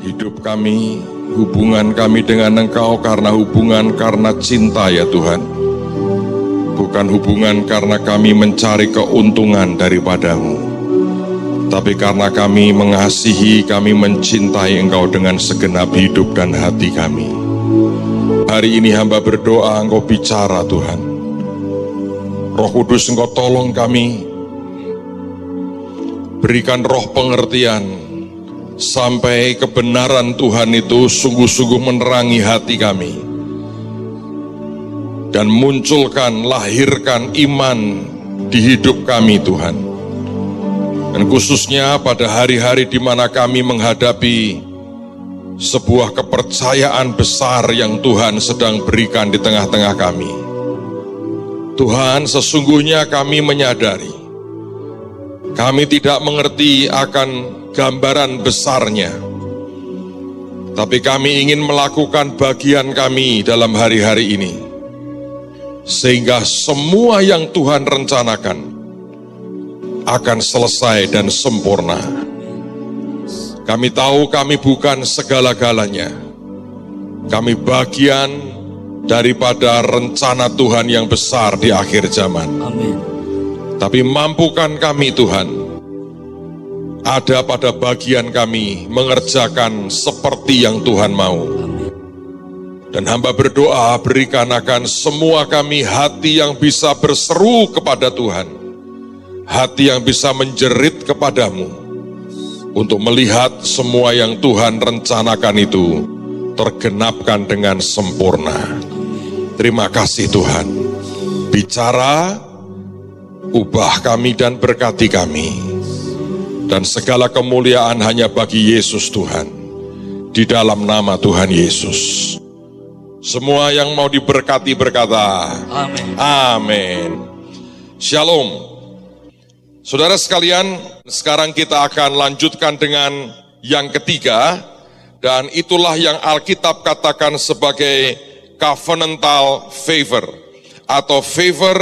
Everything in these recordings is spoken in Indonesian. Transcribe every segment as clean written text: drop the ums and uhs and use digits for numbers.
hidup kami, hubungan kami dengan Engkau karena hubungan karena cinta ya Tuhan. Bukan hubungan karena kami mencari keuntungan daripadamu, tapi karena kami mengasihi, kami mencintai Engkau dengan segenap hidup dan hati kami. Hari ini hamba berdoa Engkau bicara Tuhan. Roh Kudus Engkau tolong kami, berikan roh pengertian, sampai kebenaran Tuhan itu sungguh-sungguh menerangi hati kami, dan munculkan, lahirkan iman di hidup kami Tuhan. Dan khususnya pada hari-hari di mana kami menghadapi sebuah kepercayaan besar yang Tuhan sedang berikan di tengah-tengah kami. Tuhan, sesungguhnya kami menyadari, kami tidak mengerti akan gambaran besarnya, tapi kami ingin melakukan bagian kami dalam hari-hari ini, sehingga semua yang Tuhan rencanakan akan selesai dan sempurna. Kami tahu kami bukan segala-galanya, kami bagian daripada rencana Tuhan yang besar di akhir zaman. Amin. Tapi mampukan kami Tuhan, ada pada bagian kami mengerjakan seperti yang Tuhan mau. Amin. Dan hamba berdoa, berikan akan semua kami hati yang bisa berseru kepada Tuhan, hati yang bisa menjerit kepadamu, untuk melihat semua yang Tuhan rencanakan itu tergenapkan dengan sempurna. Terima kasih Tuhan. Bicara, ubah kami dan berkati kami. Dan segala kemuliaan hanya bagi Yesus Tuhan. Di dalam nama Tuhan Yesus. Semua yang mau diberkati berkata, Amin. Amin. Shalom. Saudara sekalian, sekarang kita akan lanjutkan dengan yang ketiga. Dan itulah yang Alkitab katakan sebagai covenantal favor, atau favor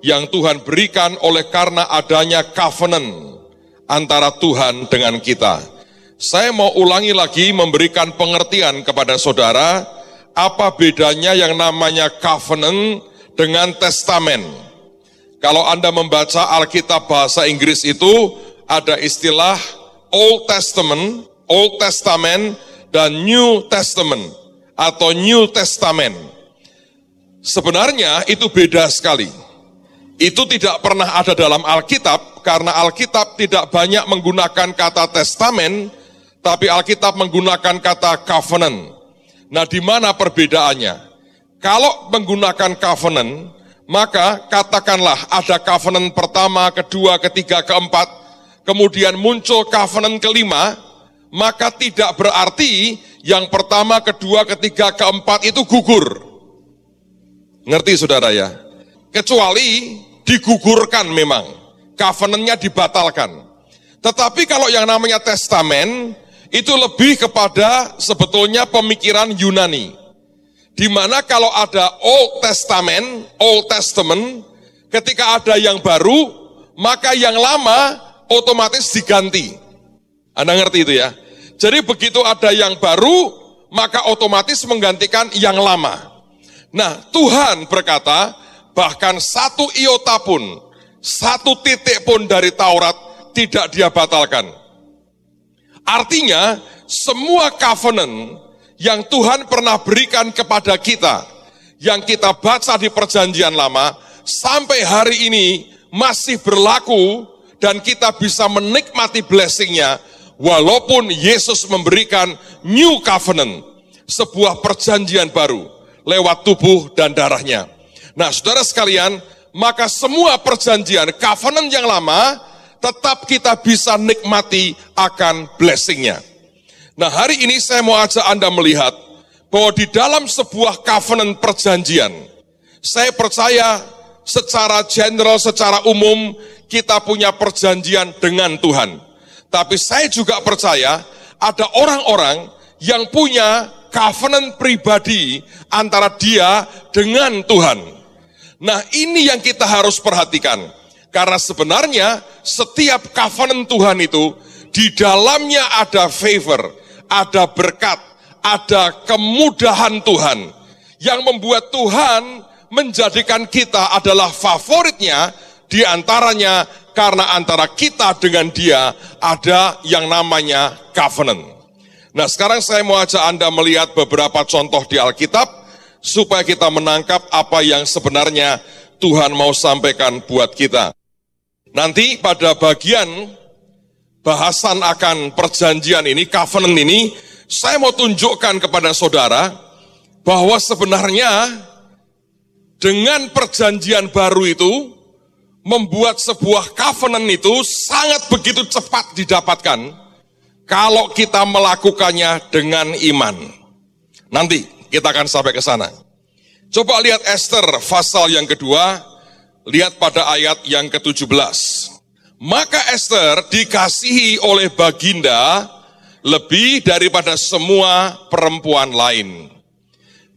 yang Tuhan berikan oleh karena adanya covenant antara Tuhan dengan kita. Saya mau ulangi lagi memberikan pengertian kepada saudara, apa bedanya yang namanya covenant dengan testamen. Kalau Anda membaca Alkitab bahasa Inggris itu ada istilah Old Testament dan New Testament atau New Testament. Sebenarnya itu beda sekali. Itu tidak pernah ada dalam Alkitab, karena Alkitab tidak banyak menggunakan kata testamen, tapi Alkitab menggunakan kata covenant. Nah, di mana perbedaannya? Kalau menggunakan covenant, maka katakanlah ada covenant pertama, kedua, ketiga, keempat, kemudian muncul covenant kelima, maka tidak berarti yang pertama, kedua, ketiga, keempat itu gugur. Ngerti saudara ya? Kecuali digugurkan memang, covenantnya dibatalkan. Tetapi kalau yang namanya testamen, itu lebih kepada sebetulnya pemikiran Yunani. Di mana kalau ada Old Testament, ketika ada yang baru, maka yang lama otomatis diganti. Anda ngerti itu ya? Jadi begitu ada yang baru, maka otomatis menggantikan yang lama. Nah, Tuhan berkata, bahkan satu iota pun, satu titik pun dari Taurat tidak dia batalkan. Artinya, semua covenant yang Tuhan pernah berikan kepada kita, yang kita baca di perjanjian lama, sampai hari ini masih berlaku, dan kita bisa menikmati blessing-nya, walaupun Yesus memberikan new covenant, sebuah perjanjian baru, lewat tubuh dan darahnya. Nah, saudara sekalian, maka semua perjanjian, covenant yang lama, tetap kita bisa nikmati akan blessing-nya. Nah, hari ini saya mau ajak Anda melihat, bahwa di dalam sebuah covenant perjanjian, saya percaya secara general, secara umum, kita punya perjanjian dengan Tuhan. Tapi saya juga percaya ada orang-orang yang punya covenant pribadi antara dia dengan Tuhan. Nah, ini yang kita harus perhatikan. Karena sebenarnya setiap covenant Tuhan itu di dalamnya ada favor, ada berkat, ada kemudahan Tuhan yang membuat Tuhan menjadikan kita adalah favoritnya, di antaranya karena antara kita dengan Dia ada yang namanya covenant. Nah, sekarang saya mau ajak Anda melihat beberapa contoh di Alkitab supaya kita menangkap apa yang sebenarnya Tuhan mau sampaikan buat kita. Nanti pada bagian bahasan akan perjanjian ini, covenant ini, saya mau tunjukkan kepada saudara bahwa sebenarnya dengan perjanjian baru itu membuat sebuah covenant itu sangat begitu cepat didapatkan kalau kita melakukannya dengan iman. Nanti kita akan sampai ke sana. Coba lihat Esther pasal yang kedua. Lihat pada ayat yang ke-17. Maka Esther dikasihi oleh Baginda lebih daripada semua perempuan lain.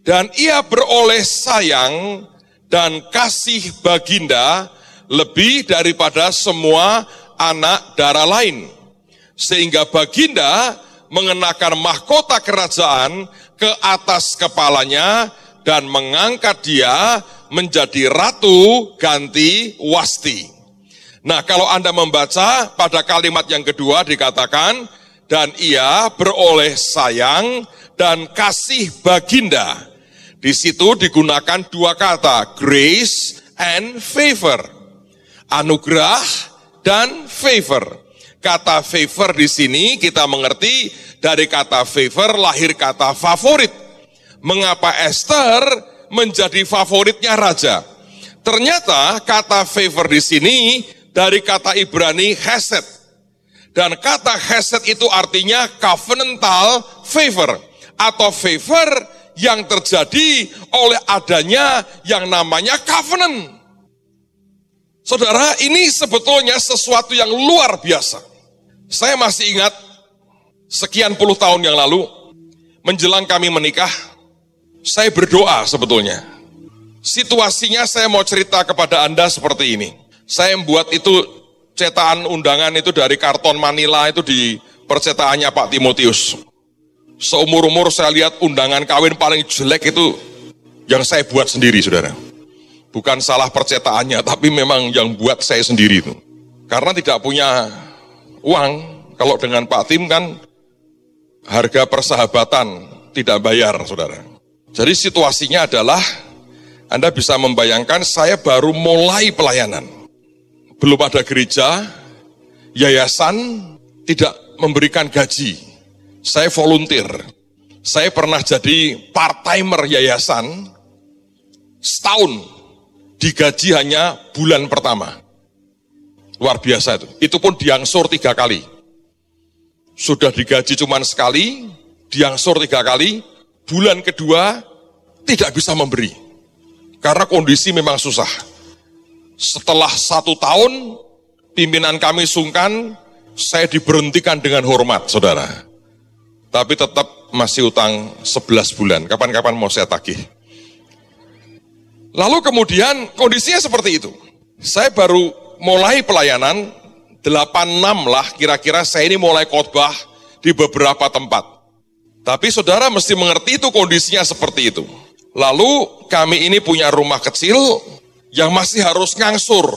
Dan ia beroleh sayang dan kasih Baginda lebih daripada semua anak darah lain. Sehingga Baginda mengenakan mahkota kerajaan ke atas kepalanya dan mengangkat dia menjadi ratu ganti Wasti. Nah, kalau Anda membaca pada kalimat yang kedua dikatakan, dan ia beroleh sayang dan kasih Baginda. Di situ digunakan dua kata, grace and favor. Anugerah dan favor. Kata favor di sini kita mengerti dari kata favor lahir kata favorit. Mengapa Esther menjadi favoritnya raja? Ternyata kata favor di sini dari kata Ibrani hesed. Dan kata hesed itu artinya covenantal favor atau favor yang terjadi oleh adanya yang namanya covenant. Saudara, ini sebetulnya sesuatu yang luar biasa. Saya masih ingat sekian puluh tahun yang lalu menjelang kami menikah, saya berdoa sebetulnya. Situasinya saya mau cerita kepada Anda seperti ini. Saya membuat itu cetakan undangan itu dari karton Manila itu di percetakannya Pak Timotius. Seumur-umur saya lihat undangan kawin paling jelek itu yang saya buat sendiri, saudara. Bukan salah percetakannya, tapi memang yang buat saya sendiri itu. Karena tidak punya uang, kalau dengan Pak Tim kan harga persahabatan tidak bayar, saudara. Jadi situasinya adalah, Anda bisa membayangkan saya baru mulai pelayanan. Belum ada gereja, yayasan tidak memberikan gaji. Saya volunteer. Saya pernah jadi part-timer yayasan setahun. Digaji hanya bulan pertama. Luar biasa itu. Itu pun diangsur 3 kali. Sudah digaji cuma sekali, diangsur 3 kali, bulan kedua tidak bisa memberi. Karena kondisi memang susah. Setelah 1 tahun, pimpinan kami sungkan, saya diberhentikan dengan hormat, saudara. Tapi tetap masih utang 11 bulan. Kapan-kapan mau saya tagih. Lalu kemudian kondisinya seperti itu. Saya baru mulai pelayanan, 86 lah kira-kira saya ini mulai khotbah di beberapa tempat. Tapi saudara mesti mengerti itu kondisinya seperti itu. Lalu kami ini punya rumah kecil yang masih harus ngangsur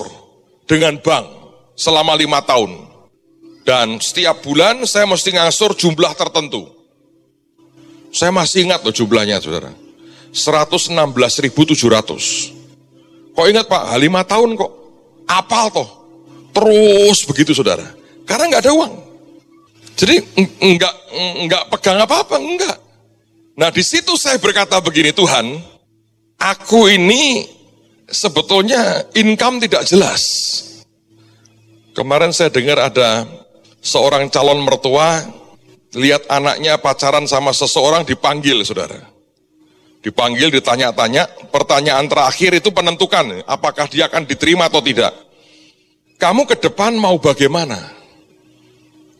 dengan bank selama 5 tahun. Dan setiap bulan saya mesti ngangsur jumlah tertentu. Saya masih ingat loh jumlahnya, saudara. 116.700. Kok ingat Pak? 5 tahun kok. Apal toh. Terus begitu, saudara. Karena nggak ada uang. Jadi enggak pegang apa-apa, enggak. Nah di situ saya berkata begini, Tuhan, aku ini sebetulnya income tidak jelas. Kemarin saya dengar ada seorang calon mertua, lihat anaknya pacaran sama seseorang dipanggil, saudara. Dipanggil, ditanya-tanya, pertanyaan terakhir itu penentukan apakah dia akan diterima atau tidak. Kamu ke depan mau bagaimana?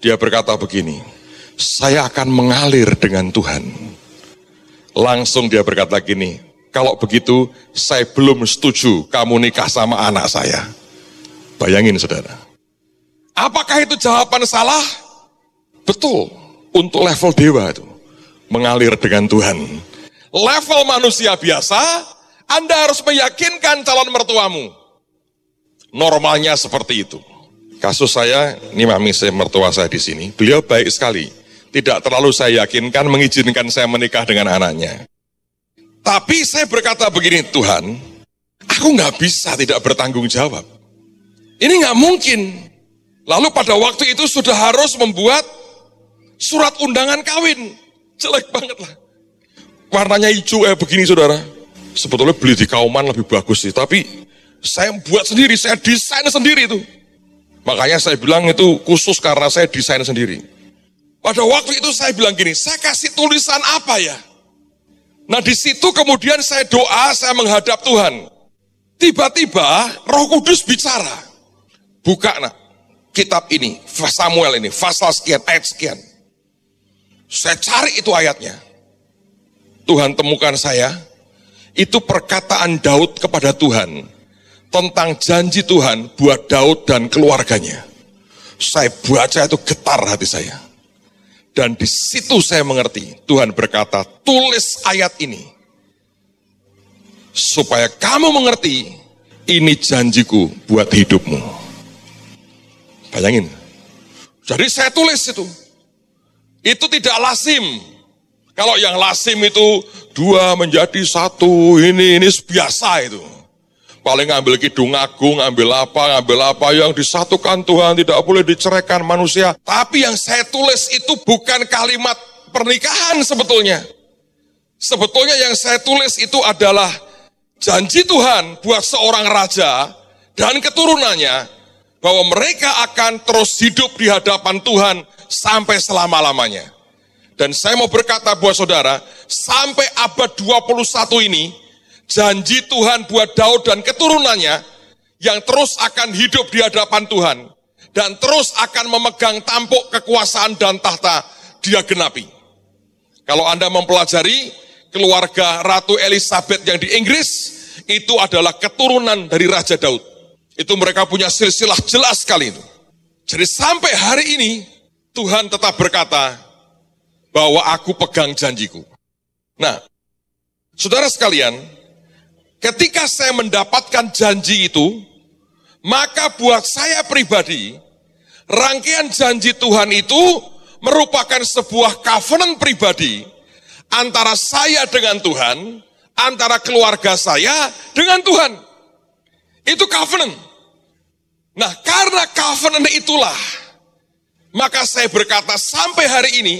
Dia berkata begini, saya akan mengalir dengan Tuhan. Langsung dia berkata gini, kalau begitu saya belum setuju kamu nikah sama anak saya. Bayangin, saudara. Apakah itu jawaban salah? Betul. untuk level dewa itu. Mengalir dengan Tuhan. Level manusia biasa, Anda harus meyakinkan calon mertuamu. Normalnya seperti itu. Kasus saya, ini mami saya, mertua saya di sini, beliau baik sekali. Tidak terlalu saya yakinkan, mengizinkan saya menikah dengan anaknya. Tapi saya berkata begini, Tuhan, aku nggak bisa tidak bertanggung jawab. Ini nggak mungkin. Lalu pada waktu itu sudah harus membuat surat undangan kawin. Jelek banget lah. Warnanya hijau begini saudara. Sebetulnya beli di Kauman lebih bagus sih. Tapi saya buat sendiri, saya desain sendiri itu. Makanya saya bilang itu khusus karena saya desain sendiri. Pada waktu itu saya bilang gini, saya kasih tulisan apa ya? Nah di situ kemudian saya doa, saya menghadap Tuhan. Tiba-tiba Roh Kudus bicara. Buka nak, kitab ini, Samuel ini, pasal sekian, ayat sekian. Saya cari itu ayatnya. Tuhan temukan saya, itu perkataan Daud kepada Tuhan. Tentang janji Tuhan buat Daud dan keluarganya. Saya baca itu getar hati saya. Dan di situ saya mengerti, Tuhan berkata, tulis ayat ini. Supaya kamu mengerti, ini janjiku buat hidupmu. Bayangin. Jadi saya tulis itu. Itu tidak lazim. Kalau yang lazim itu 2 menjadi 1, ini biasa itu. Paling ngambil kidung agung, ngambil apa yang disatukan Tuhan, tidak boleh diceraikan manusia. Tapi yang saya tulis itu bukan kalimat pernikahan sebetulnya. Sebetulnya yang saya tulis itu adalah janji Tuhan buat seorang raja dan keturunannya, bahwa mereka akan terus hidup di hadapan Tuhan sampai selama-lamanya. Dan saya mau berkata buat saudara, sampai abad 21 ini, janji Tuhan buat Daud dan keturunannya yang terus akan hidup di hadapan Tuhan dan terus akan memegang tampuk kekuasaan dan tahta dia genapi. Kalau Anda mempelajari keluarga Ratu Elizabeth yang di Inggris, itu adalah keturunan dari Raja Daud. Itu mereka punya silsilah jelas sekali itu. Jadi sampai hari ini Tuhan tetap berkata bahwa aku pegang janjiku. Nah, saudara sekalian, ketika saya mendapatkan janji itu, maka buat saya pribadi, rangkaian janji Tuhan itu merupakan sebuah covenant pribadi antara saya dengan Tuhan, antara keluarga saya dengan Tuhan. Itu covenant. Nah, karena covenant itulah, maka saya berkata sampai hari ini,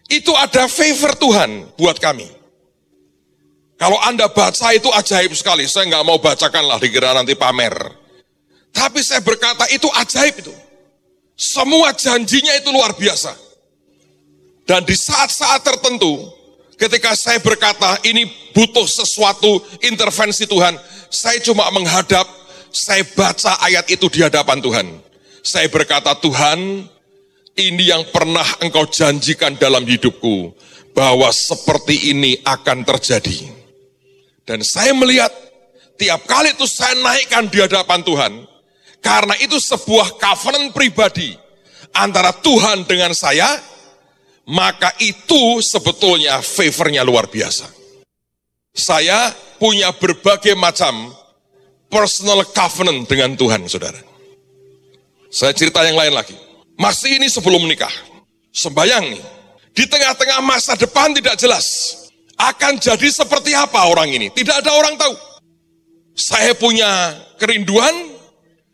itu ada favor Tuhan buat kami. Kalau Anda baca itu ajaib sekali. Saya nggak mau bacakan lah, dikira nanti pamer. Tapi saya berkata itu ajaib itu. Semua janjinya itu luar biasa. Dan di saat-saat tertentu, ketika saya berkata ini butuh sesuatu intervensi Tuhan, saya cuma menghadap, saya baca ayat itu di hadapan Tuhan. Saya berkata, Tuhan, ini yang pernah Engkau janjikan dalam hidupku, bahwa seperti ini akan terjadi. Dan saya melihat tiap kali itu saya naikkan di hadapan Tuhan, karena itu sebuah covenant pribadi antara Tuhan dengan saya, maka itu sebetulnya favornya luar biasa. Saya punya berbagai macam personal covenant dengan Tuhan, saudara. Saya cerita yang lain lagi. Masih ini sebelum menikah. Sembayang nih. Di tengah-tengah masa depan tidak jelas. Akan jadi seperti apa orang ini? Tidak ada orang tahu. Saya punya kerinduan,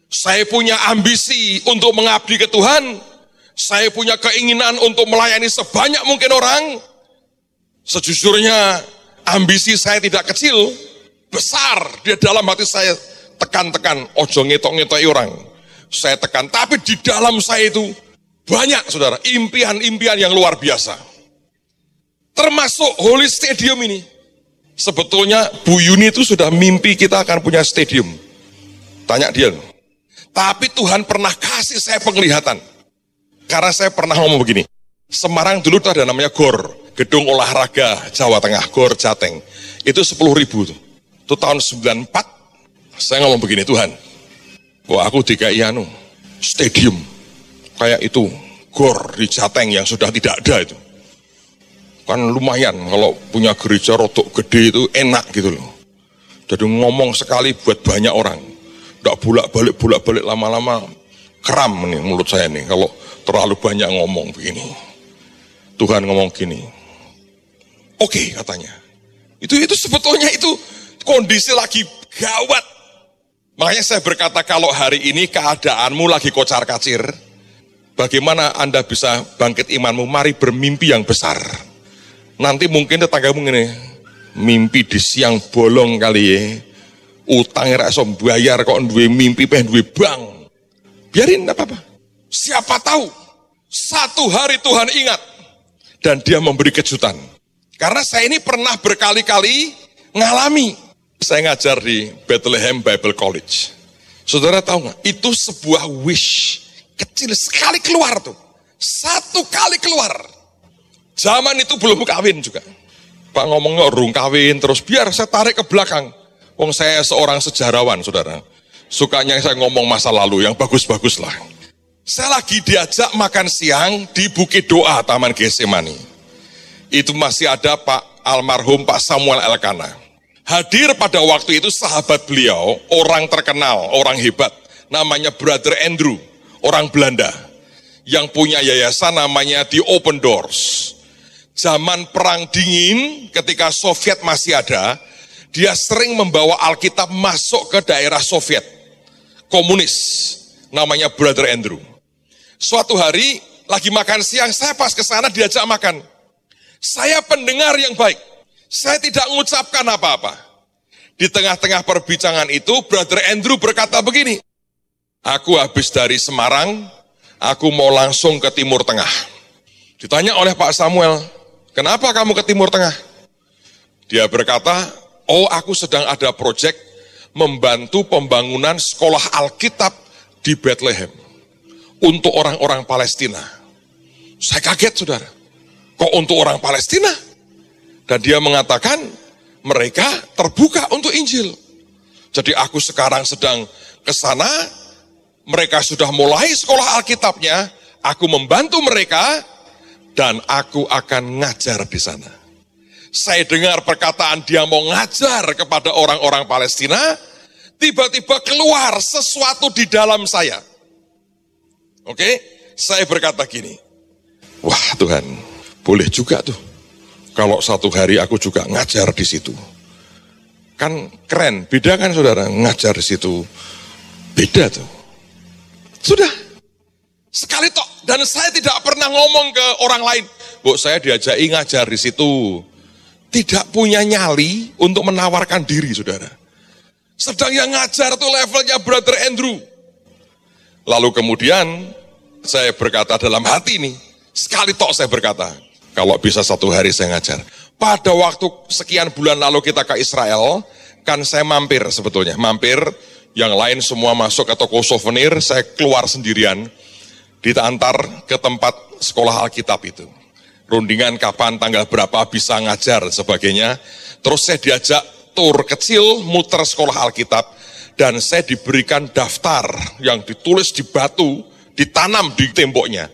saya punya ambisi untuk mengabdi ke Tuhan, saya punya keinginan untuk melayani sebanyak mungkin orang. Sejujurnya ambisi saya tidak kecil, besar di dalam hati saya. Tekan-tekan, ojo ngetok-ngetoi orang. Saya tekan, tapi di dalam saya itu banyak, saudara, impian-impian yang luar biasa. Termasuk Holy Stadium ini. Sebetulnya Bu Yuni itu sudah mimpi kita akan punya stadium. Tanya dia. Tapi Tuhan pernah kasih saya penglihatan. Karena saya pernah ngomong begini. Semarang dulu tuh ada namanya GOR. Gedung Olahraga Jawa Tengah, GOR Jateng. Itu 10.000 tuh. Itu tahun 94. Saya ngomong begini, Tuhan. Wah, aku DKI stadium. Kayak itu. gor di Jateng yang sudah tidak ada itu. Kan lumayan kalau punya gereja rodok gede itu enak gitu loh. Jadi ngomong sekali buat banyak orang. Nggak bolak-balik lama-lama keram nih mulut saya nih kalau terlalu banyak ngomong begini. Tuhan ngomong gini. Oke, katanya. Itu sebetulnya itu kondisi lagi gawat. Makanya saya berkata kalau hari ini keadaanmu lagi kocar-kacir, bagaimana Anda bisa bangkit imanmu? Mari bermimpi yang besar. Nanti mungkin tetanggamu gini, mimpi di siang bolong kali ya. Utangnya ra iso bayar kok duwe mimpi pengen duwe bank. Biarin enggak apa-apa. Siapa tahu satu hari Tuhan ingat dan dia memberi kejutan. Karena saya ini pernah berkali-kali ngalami. Saya ngajar di Bethlehem Bible College. Saudara tahu nggak? Itu sebuah wish kecil sekali keluar tuh. Satu kali keluar. Zaman itu belum kawin juga. Pak ngomongnya urung kawin terus biar saya tarik ke belakang. Wong saya seorang sejarawan, saudara. Sukanya saya ngomong masa lalu yang bagus-bagus lah. Saya lagi diajak makan siang di Bukit Doa Taman Getsemani. Itu masih ada Pak almarhum Pak Samuel Elkana. Hadir pada waktu itu sahabat beliau, orang terkenal, orang hebat, namanya Brother Andrew, orang Belanda, yang punya yayasan namanya The Open Doors. Zaman Perang Dingin, ketika Soviet masih ada, dia sering membawa Alkitab masuk ke daerah Soviet, komunis, namanya Brother Andrew. Suatu hari, lagi makan siang, saya pas ke sana diajak makan. Saya pendengar yang baik. Saya tidak mengucapkan apa-apa. Di tengah-tengah perbincangan itu, Brother Andrew berkata begini, aku habis dari Semarang, aku mau langsung ke Timur Tengah. Ditanya oleh Pak Samuel, kenapa kamu ke Timur Tengah? Dia berkata, oh aku sedang ada proyek membantu pembangunan sekolah Alkitab di Bethlehem untuk orang-orang Palestina. Saya kaget, saudara. Kok untuk orang Palestina? Dan dia mengatakan mereka terbuka untuk Injil. Jadi aku sekarang sedang ke sana, mereka sudah mulai sekolah Alkitabnya, aku membantu mereka dan aku akan ngajar di sana. Saya dengar perkataan dia mau ngajar kepada orang-orang Palestina, tiba-tiba keluar sesuatu di dalam saya. Oke, saya berkata gini, wah Tuhan, boleh juga tuh. Kalau satu hari aku juga ngajar di situ. Kan keren, beda kan saudara, ngajar di situ. Beda tuh. Sudah, sekali tok. Dan saya tidak pernah ngomong ke orang lain, Bu, saya diajaki ngajar di situ. Tidak punya nyali untuk menawarkan diri, saudara. Sedang yang ngajar tuh levelnya Brother Andrew. Lalu kemudian saya berkata dalam hati nih, sekali tok saya berkata, kalau bisa satu hari saya ngajar. Pada waktu sekian bulan lalu kita ke Israel, kan saya mampir sebetulnya. Mampir, yang lain semua masuk ke toko souvenir, saya keluar sendirian, diantar ke tempat sekolah Alkitab itu. Rundingan kapan, tanggal berapa bisa ngajar dan sebagainya. Terus saya diajak tur kecil, muter sekolah Alkitab, dan saya diberikan daftar yang ditulis di batu, ditanam di temboknya.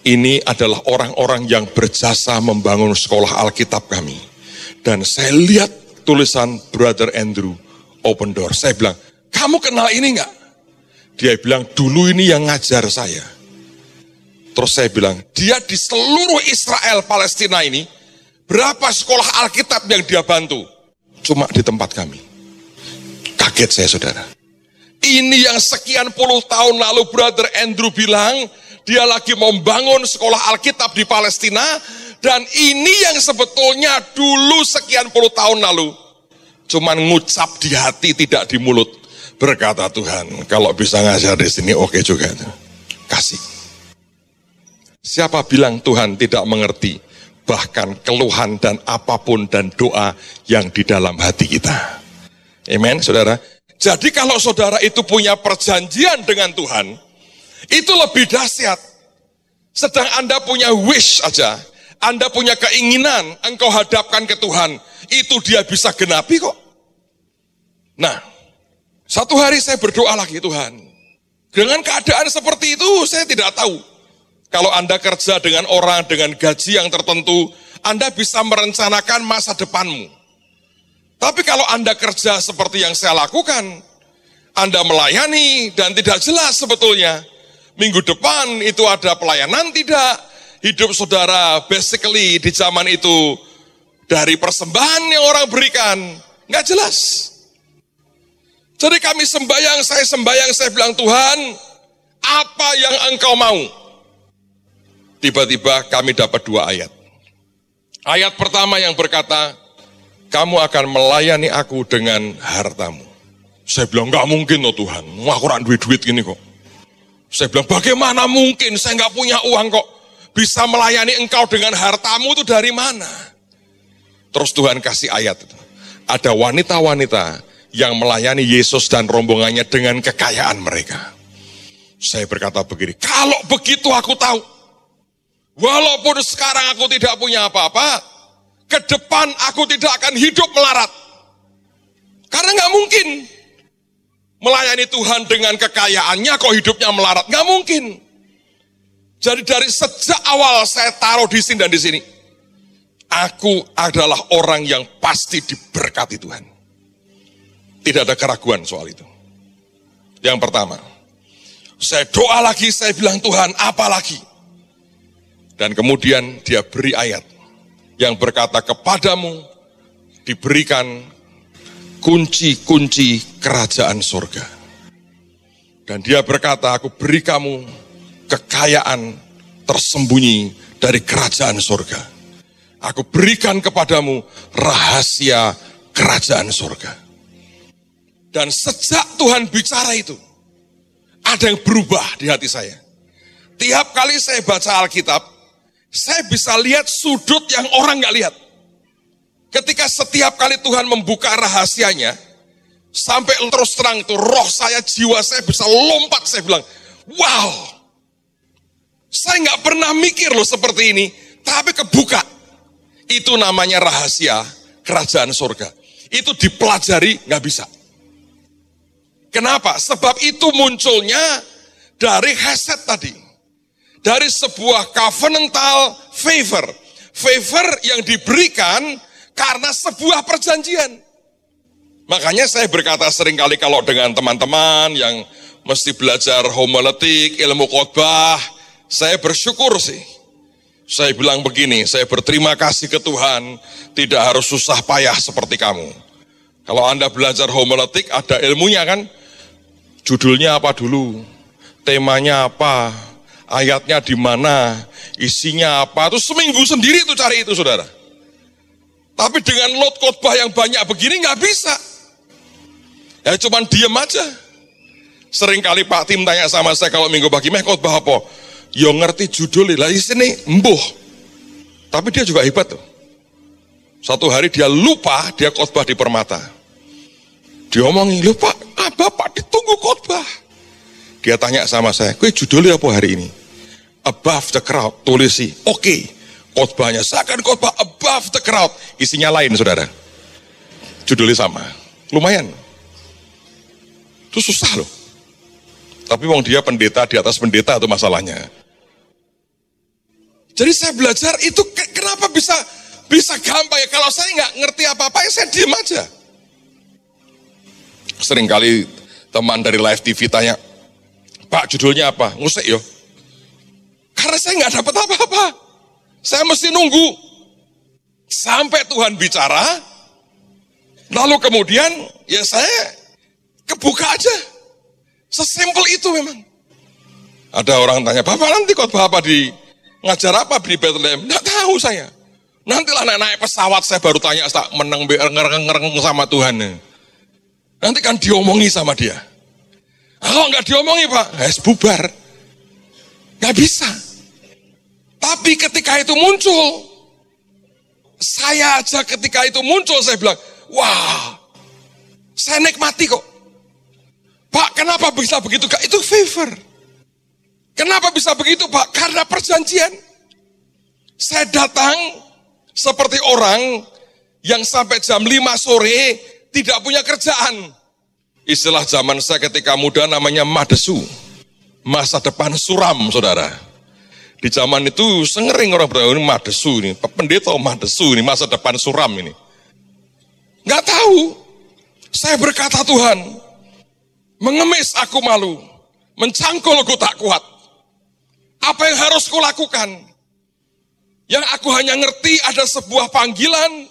Ini adalah orang-orang yang berjasa membangun sekolah Alkitab kami. Dan saya lihat tulisan Brother Andrew, Open Door. Saya bilang, kamu kenal ini enggak? Dia bilang, dulu ini yang ngajar saya. Terus saya bilang, dia di seluruh Israel, Palestina ini, berapa sekolah Alkitab yang dia bantu? Cuma di tempat kami. Kaget saya, saudara. Ini yang sekian puluh tahun lalu Brother Andrew bilang, dia lagi membangun sekolah Alkitab di Palestina, dan ini yang sebetulnya dulu sekian puluh tahun lalu, cuman ngucap di hati, tidak di mulut. Berkata Tuhan, kalau bisa ngajar di sini oke juga. Kasih. Siapa bilang Tuhan tidak mengerti bahkan keluhan dan apapun dan doa yang di dalam hati kita. Amen, saudara. Jadi kalau saudara itu punya perjanjian dengan Tuhan, itu lebih dahsyat. Sedang Anda punya wish aja, Anda punya keinginan, engkau hadapkan ke Tuhan, itu dia bisa genapi kok. Nah, satu hari saya berdoa lagi, Tuhan, dengan keadaan seperti itu saya tidak tahu Kalau Anda kerja dengan orang dengan gaji yang tertentu, Anda bisa merencanakan masa depanmu. Tapi kalau Anda kerja seperti yang saya lakukan, Anda melayani dan tidak jelas sebetulnya. Minggu depan itu ada pelayanan tidak? Hidup saudara basically di zaman itu dari persembahan yang orang berikan, nggak jelas. Jadi kami sembahyang, saya bilang, Tuhan, apa yang Engkau mau? Tiba-tiba kami dapat 2 ayat. Ayat pertama yang berkata, kamu akan melayani aku dengan hartamu. Saya bilang, nggak mungkin loh Tuhan, aku kurang duit gini kok. Saya bilang, bagaimana mungkin, saya nggak punya uang kok. Bisa melayani Engkau dengan hartamu itu dari mana? Terus Tuhan kasih ayat itu. Ada wanita-wanita yang melayani Yesus dan rombongannya dengan kekayaan mereka. Saya berkata begini, kalau begitu aku tahu, walaupun sekarang aku tidak punya apa-apa, ke depan aku tidak akan hidup melarat. Karena nggak mungkin melayani Tuhan dengan kekayaannya kok hidupnya melarat, nggak mungkin. Jadi dari sejak awal saya taruh di sini dan di sini, aku adalah orang yang pasti diberkati Tuhan. Tidak ada keraguan soal itu. Yang pertama, saya doa lagi, saya bilang Tuhan apa lagi? Dan kemudian dia beri ayat yang berkata kepadamu diberikan kunci-kunci kerajaan surga. Dan dia berkata, aku beri kamu kekayaan tersembunyi dari kerajaan surga. Aku berikan kepadamu rahasia kerajaan surga. Dan sejak Tuhan bicara itu, ada yang berubah di hati saya. Tiap kali saya baca Alkitab, saya bisa lihat sudut yang orang gak lihat. Ketika setiap kali Tuhan membuka rahasianya, sampai terus terang itu roh saya, jiwa saya bisa lompat, saya bilang, wow, saya gak pernah mikir loh seperti ini, tapi kebuka. Itu namanya rahasia kerajaan surga. Itu dipelajari gak bisa. Kenapa? Sebab itu munculnya dari heset tadi. Dari sebuah covenantal favor. Favor yang diberikan karena sebuah perjanjian. Makanya saya berkata seringkali kalau dengan teman-teman yang mesti belajar homiletik, ilmu khotbah, saya bersyukur sih. Saya bilang begini, saya berterima kasih ke Tuhan, tidak harus susah payah seperti kamu. Kalau Anda belajar homiletik, ada ilmunya kan? Judulnya apa dulu? Temanya apa? Ayatnya di mana? Isinya apa? Terus seminggu sendiri itu cari itu, saudara. Tapi dengan load khotbah yang banyak begini nggak bisa. Ya cuman diem aja. Seringkali Pak Tim tanya sama saya kalau minggu pagi, meh khotbah apa? Ya ngerti judul lah di sini embuh. Tapi dia juga hebat tuh. Satu hari dia lupa dia khotbah di Permata. Dia omongin, "Loh Pak, Bapak ditunggu khotbah." Dia tanya sama saya, "Kowe judulnya apa hari ini?" Above the crowd, tulis sih. Oke. Khotbahnya saya akan khotbah above the crowd. Isinya lain, saudara. Judulnya sama. Lumayan. Itu susah loh. Tapi wong dia pendeta di atas pendeta itu masalahnya. Jadi saya belajar itu kenapa bisa gampang ya. Kalau saya nggak ngerti apa-apa ya saya diem aja. Seringkali teman dari Live TV tanya, "Pak judulnya apa?" Ngusik yo. Karena saya nggak dapat apa-apa. Saya mesti nunggu sampai Tuhan bicara, lalu kemudian ya saya kebuka aja. Sesimpel itu memang. Ada orang tanya, "Bapak nanti khotbah apa di ngajar apa di Bethlehem?" Nggak tahu saya. Nantilah naik pesawat saya baru tanya, tak menang ngereng sama Tuhan. Nanti kan diomongi sama dia. Kalau nggak diomongi Pak, bubar. Nggak bisa. Tapi ketika itu muncul, saya aja ketika itu muncul, saya bilang, wah, saya nikmati kok. Pak, kenapa bisa begitu? Itu favor. Kenapa bisa begitu Pak? Karena perjanjian. Saya datang seperti orang yang sampai jam 5 sore tidak punya kerjaan. Istilah zaman saya ketika muda namanya madesu. Masa depan suram, saudara. Di zaman itu sengering orang berkata, ini madesu ini, pendeta madesu ini, masa depan suram ini. Nggak tahu. Saya berkata, Tuhan, mengemis aku malu, mencangkul aku tak kuat. Apa yang harus kulakukan? Yang aku hanya ngerti ada sebuah panggilan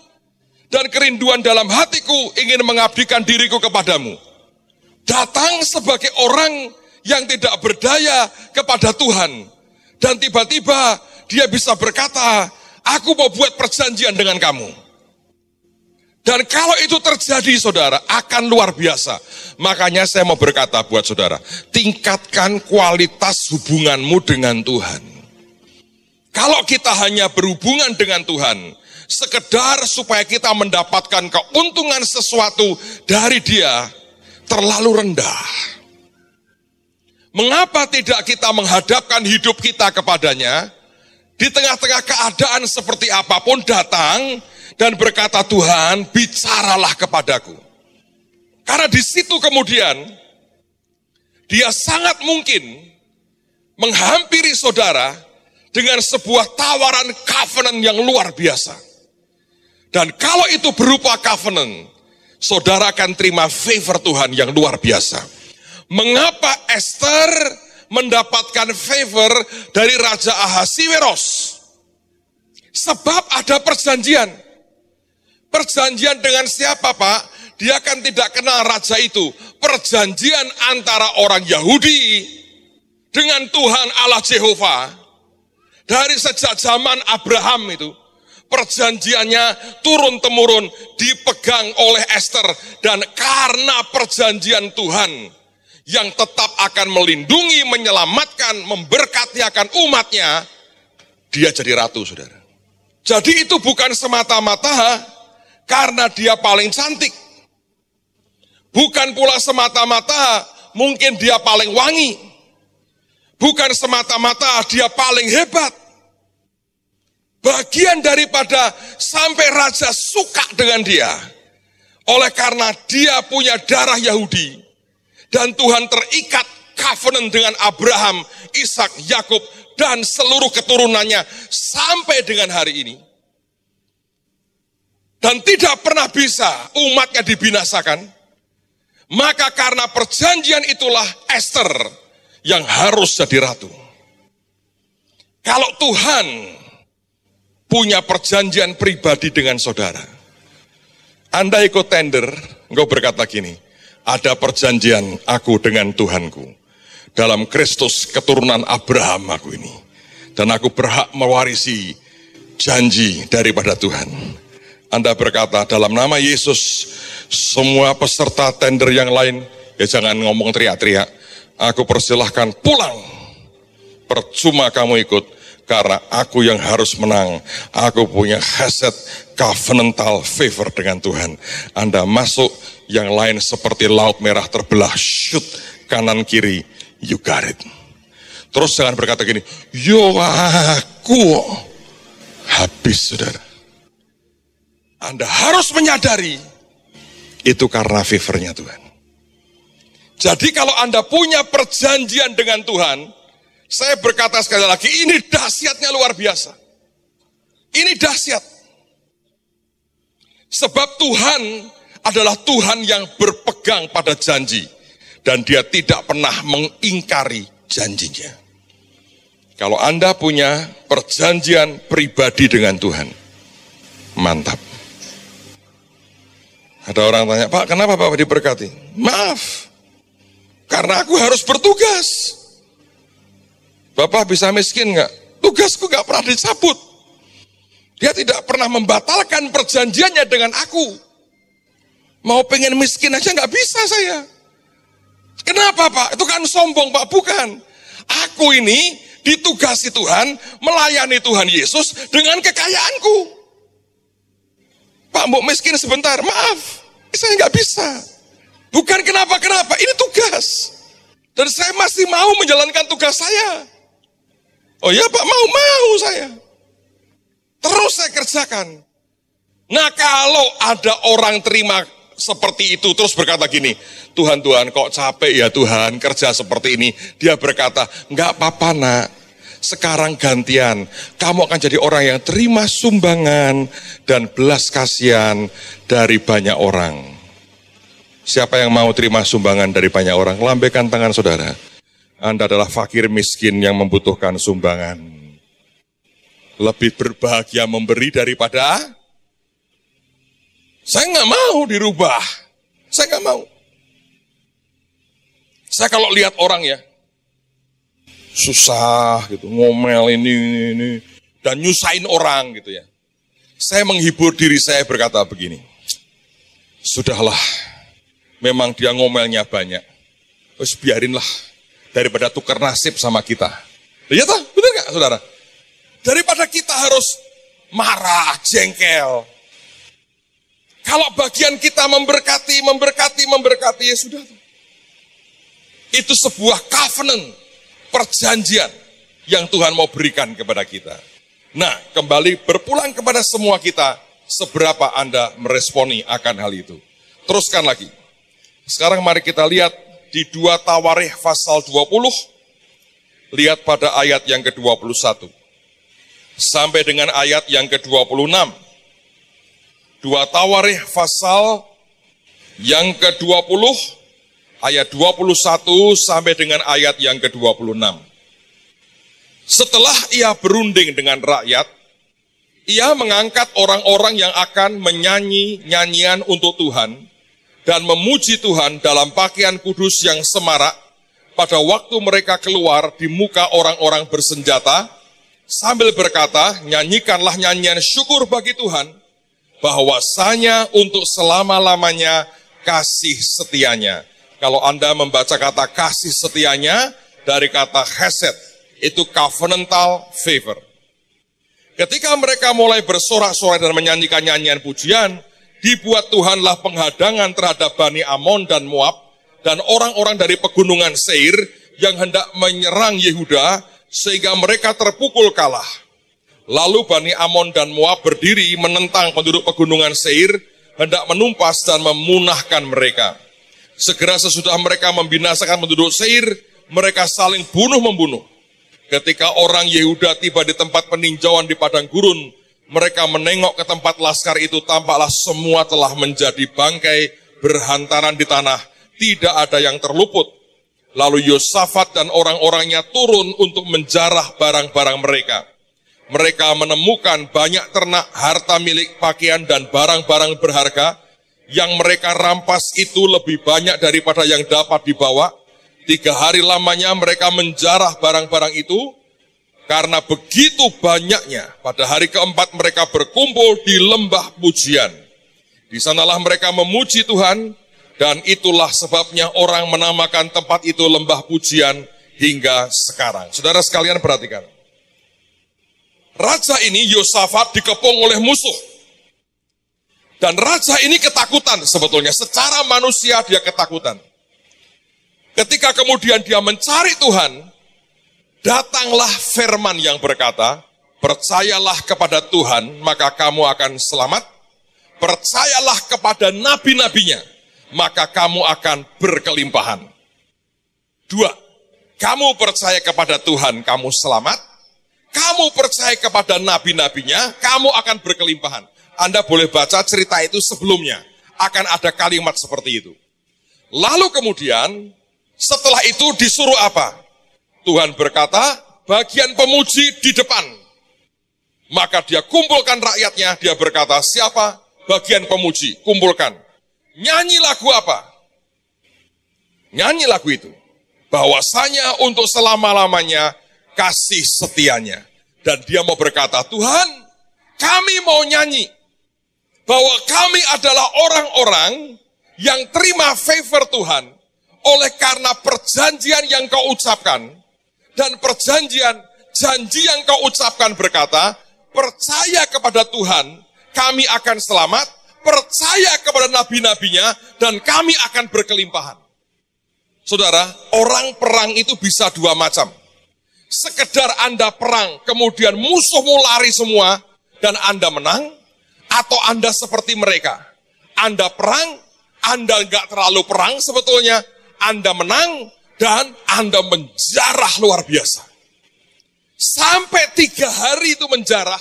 dan kerinduan dalam hatiku ingin mengabdikan diriku kepadamu. Datang sebagai orang yang tidak berdaya kepada Tuhan. Dan tiba-tiba dia bisa berkata, aku mau buat perjanjian dengan kamu. Dan kalau itu terjadi saudara, akan luar biasa. Makanya saya mau berkata buat saudara, tingkatkan kualitas hubunganmu dengan Tuhan. Kalau kita hanya berhubungan dengan Tuhan, sekedar supaya kita mendapatkan keuntungan sesuatu dari Dia, terlalu rendah. Mengapa tidak kita menghadapkan hidup kita kepadanya, di tengah-tengah keadaan seperti apapun datang, dan berkata, Tuhan, bicaralah kepadaku. Karena di situ kemudian, dia sangat mungkin menghampiri saudara dengan sebuah tawaran covenant yang luar biasa. Dan kalau itu berupa covenant, saudara akan terima favor Tuhan yang luar biasa. Mengapa Esther mendapatkan favor dari Raja Ahasiweros? Sebab ada perjanjian. Perjanjian dengan siapa, Pak? Dia kan tidak kenal raja itu. Perjanjian antara orang Yahudi dengan Tuhan Allah Jehovah. Dari sejak zaman Abraham itu. Perjanjiannya turun-temurun dipegang oleh Esther. Dan karena perjanjian Tuhan yang tetap akan melindungi, menyelamatkan, memberkati akan umatnya, dia jadi ratu, saudara. Jadi itu bukan semata-mata karena dia paling cantik. Bukan pula semata-mata mungkin dia paling wangi. Bukan semata-mata dia paling hebat. Bagian daripada sampai raja suka dengan dia. Oleh karena dia punya darah Yahudi. Dan Tuhan terikat covenant dengan Abraham, Ishak, Yakub, dan seluruh keturunannya sampai dengan hari ini. Dan tidak pernah bisa umatnya dibinasakan. Maka karena perjanjian itulah Esther yang harus jadi ratu. Kalau Tuhan punya perjanjian pribadi dengan saudara, Anda ikut tender, engkau berkata gini, ada perjanjian aku dengan Tuhanku. Dalam Kristus keturunan Abraham aku ini. Dan aku berhak mewarisi janji daripada Tuhan. Anda berkata dalam nama Yesus, semua peserta tender yang lain, ya jangan ngomong teriak-teriak. Aku persilahkan pulang. Percuma kamu ikut. Karena aku yang harus menang. Aku punya hasil covenantal favor dengan Tuhan. Anda masuk, yang lain seperti laut merah terbelah. Shoot, kanan kiri, you got it. Terus jangan berkata gini, yo aku. Habis, saudara. Anda harus menyadari, itu karena favornya Tuhan. Jadi kalau Anda punya perjanjian dengan Tuhan, saya berkata sekali lagi, ini dahsyatnya luar biasa. Ini dahsyat. Sebab Tuhan adalah Tuhan yang berpegang pada janji. Dan dia tidak pernah mengingkari janjinya. Kalau Anda punya perjanjian pribadi dengan Tuhan, mantap. Ada orang tanya, Pak, kenapa Bapak diberkati? Maaf, karena aku harus bertugas. Bapak bisa miskin enggak? Tugasku enggak pernah dicabut. Dia tidak pernah membatalkan perjanjiannya dengan aku. Mau pengen miskin aja enggak bisa saya. Kenapa Pak? Itu kan sombong Pak, bukan. Aku ini ditugasi Tuhan, melayani Tuhan Yesus dengan kekayaanku. Pak, mau miskin sebentar, maaf, saya enggak bisa. Bukan kenapa-kenapa, ini tugas. Dan saya masih mau menjalankan tugas saya. Oh ya Pak, mau saya. Terus saya kerjakan. Nah kalau ada orang terima seperti itu terus berkata gini, Tuhan kok capek ya Tuhan kerja seperti ini. Dia berkata, enggak apa-apa nak, Sekarang gantian, kamu akan jadi orang yang terima sumbangan dan belas kasihan dari banyak orang. Siapa yang mau terima sumbangan dari banyak orang? Lambaikan tangan saudara. Anda adalah fakir miskin yang membutuhkan sumbangan. Lebih berbahagia memberi daripada saya nggak mau dirubah. Saya nggak mau. Saya kalau lihat orang ya, susah gitu, ngomel ini, dan nyusahin orang gitu ya. Saya menghibur diri saya berkata begini, sudahlah, memang dia ngomelnya banyak. Terus biarinlah, daripada tukar nasib sama kita. Iya toh, benar nggak saudara? Daripada kita harus marah, jengkel. Kalau bagian kita memberkati, ya sudah. Itu sebuah covenant, perjanjian yang Tuhan mau berikan kepada kita. Nah, kembali berpulang kepada semua kita, seberapa Anda meresponi akan hal itu. Teruskan lagi. Sekarang mari kita lihat di 2 Tawarikh pasal 20, lihat pada ayat yang ke-21. Sampai dengan ayat yang ke-26. 2 Tawarikh pasal yang ke-20, ayat 21 sampai dengan ayat yang ke-26. Setelah ia berunding dengan rakyat, ia mengangkat orang-orang yang akan menyanyi nyanyian untuk Tuhan dan memuji Tuhan dalam pakaian kudus yang semarak pada waktu mereka keluar di muka orang-orang bersenjata, sambil berkata, nyanyikanlah nyanyian syukur bagi Tuhan, bahwasanya untuk selama-lamanya kasih setianya. Kalau Anda membaca kata kasih setianya dari kata chesed, itu covenantal favor. Ketika mereka mulai bersorak-sorai dan menyanyikan nyanyian pujian, dibuat Tuhanlah penghadangan terhadap Bani Amon dan Moab dan orang-orang dari pegunungan Seir yang hendak menyerang Yehuda sehingga mereka terpukul kalah. Lalu Bani Amon dan Moab berdiri menentang penduduk pegunungan Seir, hendak menumpas dan memunahkan mereka. Segera sesudah mereka membinasakan penduduk Seir, mereka saling bunuh-membunuh. Ketika orang Yehuda tiba di tempat peninjauan di padang gurun, mereka menengok ke tempat laskar itu, tampaklah semua telah menjadi bangkai berhantaran di tanah, tidak ada yang terluput. Lalu Yosafat dan orang-orangnya turun untuk menjarah barang-barang mereka. Mereka menemukan banyak ternak, harta milik, pakaian, dan barang-barang berharga. Yang mereka rampas itu lebih banyak daripada yang dapat dibawa. 3 hari lamanya mereka menjarah barang-barang itu. Karena begitu banyaknya, pada hari keempat mereka berkumpul di lembah pujian. Di sanalah mereka memuji Tuhan, dan itulah sebabnya orang menamakan tempat itu lembah pujian hingga sekarang. Saudara sekalian perhatikan. Raja ini, Yosafat, dikepung oleh musuh. Dan raja ini ketakutan sebetulnya. Secara manusia dia ketakutan. Ketika kemudian dia mencari Tuhan, datanglah firman yang berkata, percayalah kepada Tuhan, maka kamu akan selamat. Percayalah kepada nabi-nabinya, maka kamu akan berkelimpahan. 2, kamu percaya kepada Tuhan, kamu selamat. Kamu percaya kepada nabi-nabinya, kamu akan berkelimpahan. Anda boleh baca cerita itu sebelumnya. Akan ada kalimat seperti itu. Lalu kemudian, setelah itu disuruh apa? Tuhan berkata, bagian pemuji di depan. Maka dia kumpulkan rakyatnya, dia berkata, siapa? Bagian pemuji, kumpulkan. Nyanyi lagu apa? Nyanyi lagu itu. Bahwasanya untuk selama-lamanya kasih setianya. Dan dia mau berkata, Tuhan, kami mau nyanyi bahwa kami adalah orang-orang yang terima favor Tuhan oleh karena perjanjian yang kau ucapkan. Dan perjanjian, janji yang kau ucapkan berkata, percaya kepada Tuhan, kami akan selamat, percaya kepada nabi-nabinya, dan kami akan berkelimpahan. Saudara, orang perang itu bisa 2 macam. Sekedar Anda perang, kemudian musuhmu lari semua, dan Anda menang, atau Anda seperti mereka. Anda perang, Anda nggak terlalu perang sebetulnya, Anda menang, dan Anda menjarah luar biasa. Sampai 3 hari itu menjarah,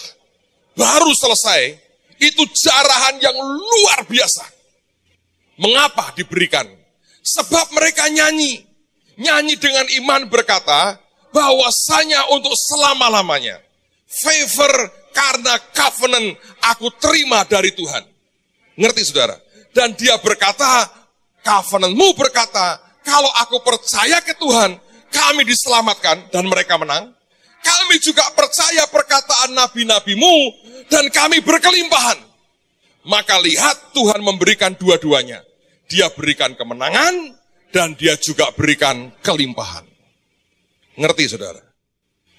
baru selesai. Itu jarahan yang luar biasa. Mengapa diberikan? Sebab mereka nyanyi. Nyanyi dengan iman berkata, bahwasanya untuk selama-lamanya. Favor karena covenant aku terima dari Tuhan. Ngerti saudara? Dan dia berkata, covenantmu berkata, kalau aku percaya ke Tuhan, kami diselamatkan dan mereka menang. Kami juga percaya perkataan nabi-nabimu dan kami berkelimpahan. Maka lihat Tuhan memberikan dua-duanya. Dia berikan kemenangan dan dia juga berikan kelimpahan. Ngerti saudara?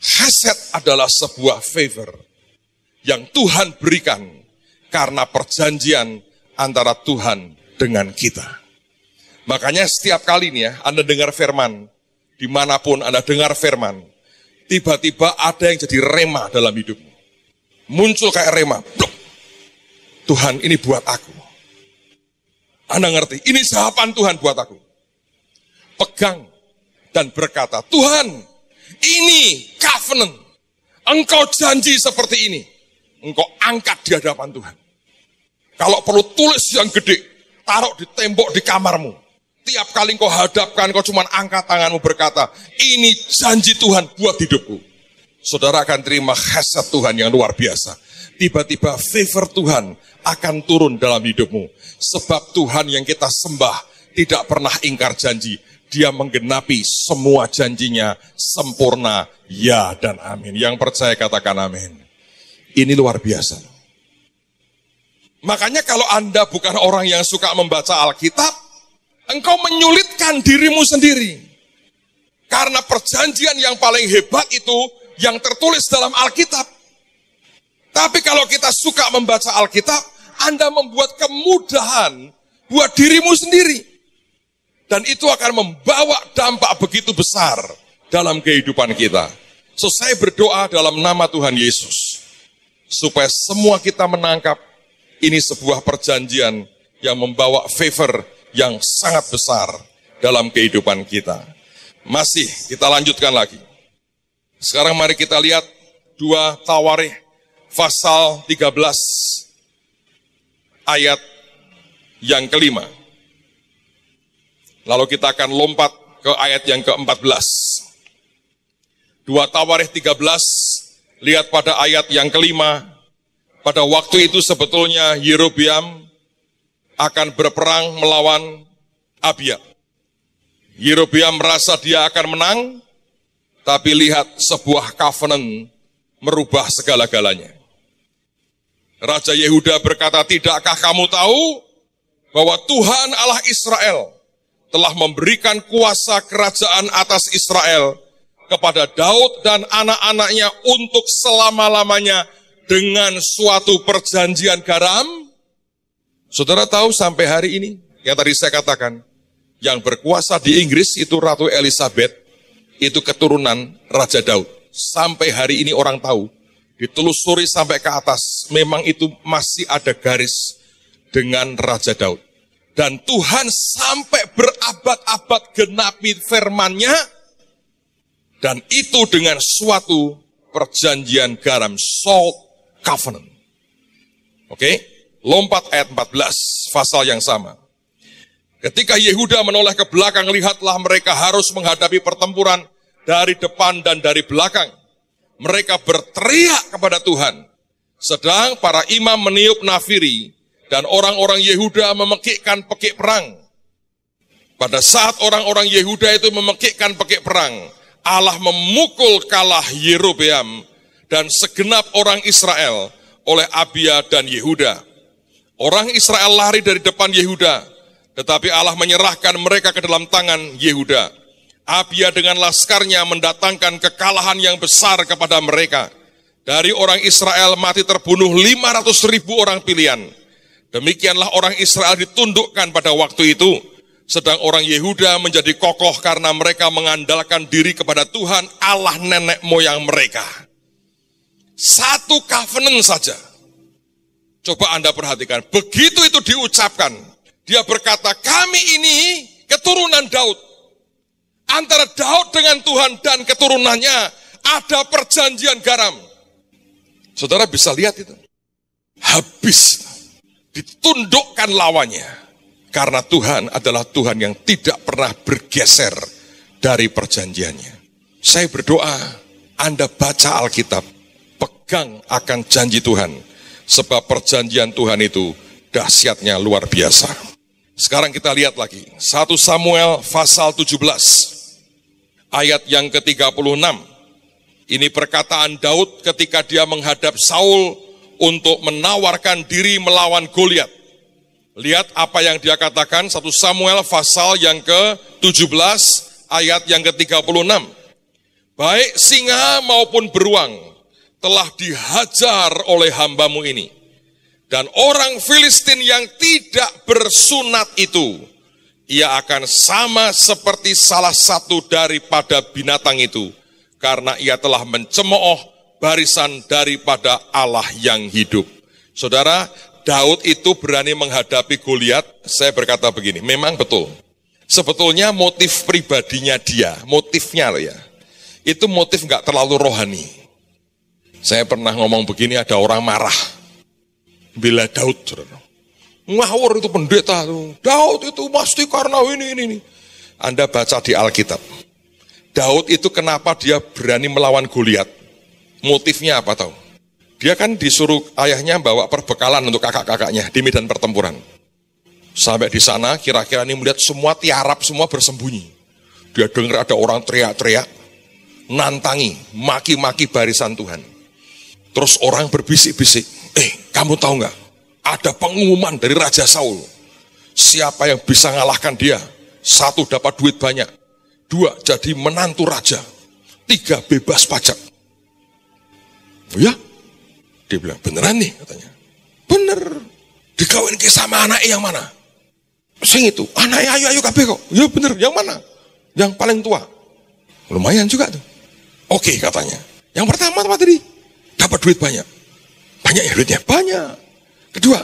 Hesed adalah sebuah favor yang Tuhan berikan karena perjanjian antara Tuhan dengan kita. Makanya setiap kali nih ya, Anda dengar firman, dimanapun Anda dengar firman, tiba-tiba ada yang jadi rema dalam hidupmu. Muncul kayak rema. Blok. Tuhan ini buat aku. Anda ngerti, ini jawaban Tuhan buat aku. Pegang dan berkata, Tuhan, ini covenant. Engkau janji seperti ini. Engkau angkat di hadapan Tuhan. Kalau perlu tulis yang gede, taruh di tembok di kamarmu. Tiap kali engkau hadapkan, engkau cuma angkat tanganmu berkata, ini janji Tuhan buat hidupku. Saudara akan terima khasat Tuhan yang luar biasa. Tiba-tiba favor Tuhan akan turun dalam hidupmu. Sebab Tuhan yang kita sembah tidak pernah ingkar janji. Dia menggenapi semua janjinya sempurna, ya dan amin. Yang percaya katakan amin. Ini luar biasa. Makanya kalau Anda bukan orang yang suka membaca Alkitab, engkau menyulitkan dirimu sendiri. Karena perjanjian yang paling hebat itu yang tertulis dalam Alkitab. Tapi kalau kita suka membaca Alkitab, Anda membuat kemudahan buat dirimu sendiri. Dan itu akan membawa dampak begitu besar dalam kehidupan kita. So saya berdoa dalam nama Tuhan Yesus. Supaya semua kita menangkap ini sebuah perjanjian yang membawa favor yang sangat besar dalam kehidupan kita. Masih kita lanjutkan lagi. Sekarang mari kita lihat 2 Tawarikh pasal 13 ayat yang kelima. Lalu kita akan lompat ke ayat yang ke-14. 2 Tawarikh 13, lihat pada ayat yang kelima. Pada waktu itu sebetulnya Yerobeam akan berperang melawan Abia. Yerobeam merasa dia akan menang, tapi lihat sebuah covenant merubah segala-galanya. Raja Yehuda berkata, tidakkah kamu tahu bahwa Tuhan Allah Israel telah memberikan kuasa kerajaan atas Israel kepada Daud dan anak-anaknya untuk selama-lamanya dengan suatu perjanjian garam? Saudara tahu sampai hari ini, yang tadi saya katakan, yang berkuasa di Inggris itu Ratu Elizabeth, itu keturunan Raja Daud. Sampai hari ini orang tahu, ditelusuri sampai ke atas, memang itu masih ada garis dengan Raja Daud. Dan Tuhan sampai berabad-abad genapi firman-Nya, dan itu dengan suatu perjanjian garam, salt covenant. Oke, lompat ayat 14, pasal yang sama. Ketika Yehuda menoleh ke belakang, lihatlah mereka harus menghadapi pertempuran dari depan dan dari belakang. Mereka berteriak kepada Tuhan. Sedang para imam meniup nafiri dan orang-orang Yehuda memekikkan pekik perang. Pada saat orang-orang Yehuda itu memekikkan pekik perang, Allah memukul kalah Yerobeam dan segenap orang Israel oleh Abia dan Yehuda. Orang Israel lari dari depan Yehuda, tetapi Allah menyerahkan mereka ke dalam tangan Yehuda. Abia dengan laskarnya mendatangkan kekalahan yang besar kepada mereka. Dari orang Israel mati terbunuh 500.000 orang pilihan. Demikianlah orang Israel ditundukkan pada waktu itu. Sedang orang Yehuda menjadi kokoh karena mereka mengandalkan diri kepada Tuhan Allah nenek moyang mereka. Satu covenant saja. Coba Anda perhatikan, begitu itu diucapkan, dia berkata, kami ini keturunan Daud. Antara Daud dengan Tuhan dan keturunannya ada perjanjian garam. Saudara bisa lihat itu. Habis ditundukkan lawannya. Karena Tuhan adalah Tuhan yang tidak pernah bergeser dari perjanjiannya. Saya berdoa, Anda baca Alkitab, pegang akan janji Tuhan. Sebab perjanjian Tuhan itu dahsyatnya luar biasa. Sekarang kita lihat lagi. 1 Samuel pasal 17. Ayat yang ke-36. Ini perkataan Daud ketika dia menghadap Saul untuk menawarkan diri melawan Goliat. Lihat apa yang dia katakan, 1 Samuel pasal yang ke-17 ayat yang ke-36. Baik singa maupun beruang telah dihajar oleh hambamu ini. Dan orang Filistin yang tidak bersunat itu, ia akan sama seperti salah satu daripada binatang itu. Karena ia telah mencemooh barisan daripada Allah yang hidup. Saudara, Daud itu berani menghadapi Goliat. Saya berkata begini, memang betul. Sebetulnya motif pribadinya dia, motifnya loh ya. Itu motif nggak terlalu rohani. Saya pernah ngomong begini, ada orang marah. Bila Daud, saudara. Ngawur itu pendeta tuh. Daud itu pasti karena ini. Anda baca di Alkitab. Daud itu kenapa dia berani melawan Goliat? Motifnya apa tahu? Dia kan disuruh ayahnya bawa perbekalan untuk kakak-kakaknya di medan pertempuran. Sampai di sana kira-kira ini melihat semua tiarap, semua bersembunyi. Dia dengar ada orang teriak-teriak, nantangi, maki-maki barisan Tuhan. Terus orang berbisik-bisik, kamu tahu nggak? Ada pengumuman dari Raja Saul. Siapa yang bisa ngalahkan dia? 1, dapat duit banyak. 2, jadi menantu raja. 3, bebas pajak. Oh ya? Dia bilang, beneran nih katanya. Bener. Dikawin ke sama anaknya yang mana? Sing itu. Anaknya ayo kabeh kok. Ya bener, yang mana? Yang paling tua. Lumayan juga tuh. Oke katanya. Yang pertama apa tadi? Dapat duit banyak. Banyak ya duitnya? Banyak. Kedua,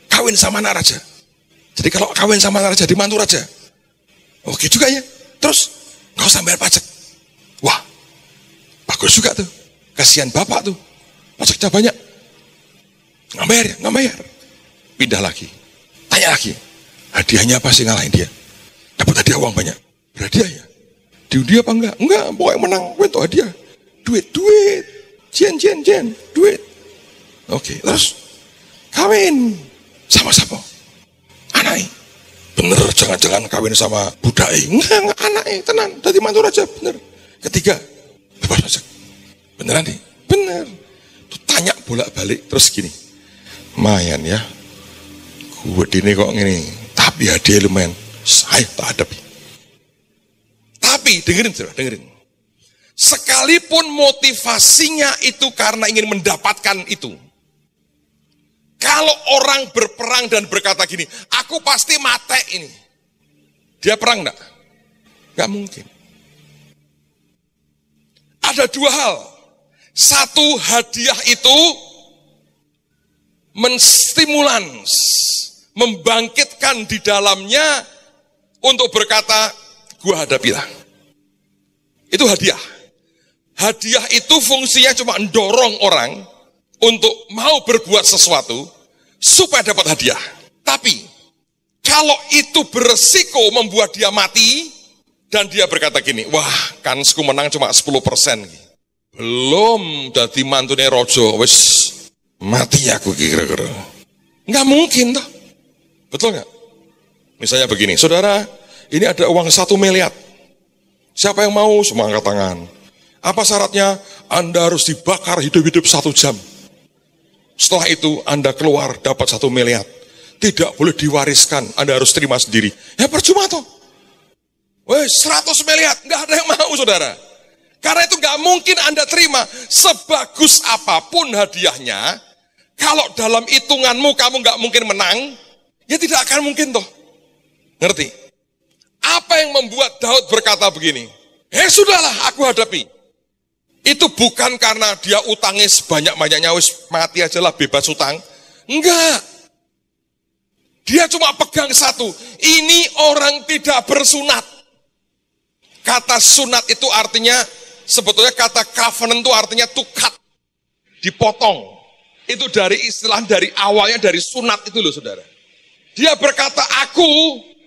kawin sama anak raja. Jadi kalau kawin sama anak raja, dimantu raja. Oke juga ya. Terus, gak usah bayar pajak. Wah, bagus juga tuh. Kasihan bapak tuh. Pajaknya banyak. Nggak bayar. Pindah lagi. Tanya lagi. Hadiahnya apa sih ngalahin dia? Dapat hadiah uang banyak. Berhadiah ya? Diundi apa enggak? Enggak, pokoknya menang. Itu hadiah. Duit. Jen. Duit. Oke, terus kawin sama siapa? Anaknya. Bener, jangan-jangan kawin sama budai. Enggak, anaknya, tenan. Dari mantu raja, bener. Ketiga, bebas pajak. Beneran nih? Bener. Tuh tanya bolak-balik, terus gini. Lumayan ya. Gue ini kok gini. Tapi hadiah lumayan. Saya tak hadapi. Tapi, dengerin. Sekalipun motivasinya itu karena ingin mendapatkan itu. Kalau orang berperang dan berkata gini, aku pasti mati ini. Dia perang enggak? Enggak mungkin. Ada 2 hal. 1, hadiah itu menstimulans, membangkitkan di dalamnya untuk berkata, gua hadapilah. Itu hadiah. Hadiah itu fungsinya cuma mendorong orang untuk mau berbuat sesuatu supaya dapat hadiah. Tapi kalau itu beresiko membuat dia mati dan dia berkata gini, wah kansku menang cuma 10%. Belum dadi mantune rojo, wis mati aku kira-kira. Nggak mungkin toh. Betul nggak? Misalnya begini, saudara, ini ada uang 1 miliar. Siapa yang mau? Semua angkat tangan. Apa syaratnya? Anda harus dibakar hidup-hidup 1 jam. Setelah itu Anda keluar dapat 1 miliar. Tidak boleh diwariskan, Anda harus terima sendiri. Ya percuma toh. Wes 100 miliar, nggak ada yang mau saudara. Karena itu nggak mungkin Anda terima. Sebagus apapun hadiahnya, kalau dalam hitunganmu kamu nggak mungkin menang, ya tidak akan mungkin toh. Ngerti? Apa yang membuat Daud berkata begini? Sudahlah aku hadapi. Itu bukan karena dia utangnya sebanyak-banyaknya, wis mati aja lah bebas utang. Enggak. Dia cuma pegang 1. Ini orang tidak bersunat. Kata sunat itu artinya sebetulnya kata covenant itu artinya to cut, dipotong. Itu dari istilah dari awalnya dari sunat itu loh saudara. Dia berkata, aku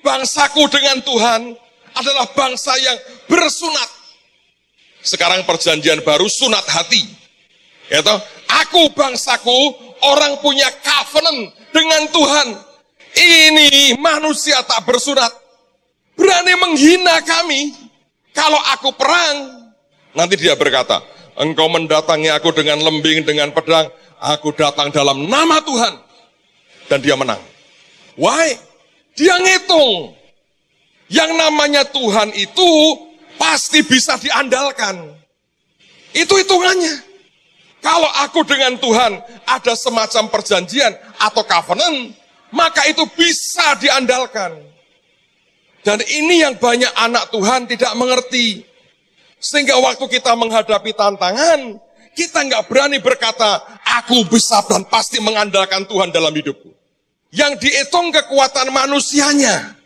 bangsaku dengan Tuhan adalah bangsa yang bersunat. Sekarang perjanjian baru sunat hati. Ya toh? Aku bangsaku orang punya covenant dengan Tuhan. Ini manusia tak bersunat berani menghina kami. Kalau aku perang, nanti dia berkata, engkau mendatangi aku dengan lembing, dengan pedang, aku datang dalam nama Tuhan. Dan dia menang. Why? Dia ngitung. Yang namanya Tuhan itu pasti bisa diandalkan. Itu hitungannya. Kalau aku dengan Tuhan ada semacam perjanjian atau covenant, maka itu bisa diandalkan. Dan ini yang banyak anak Tuhan tidak mengerti. Sehingga waktu kita menghadapi tantangan, kita nggak berani berkata, aku bisa dan pasti mengandalkan Tuhan dalam hidupku. Yang dihitung kekuatan manusianya.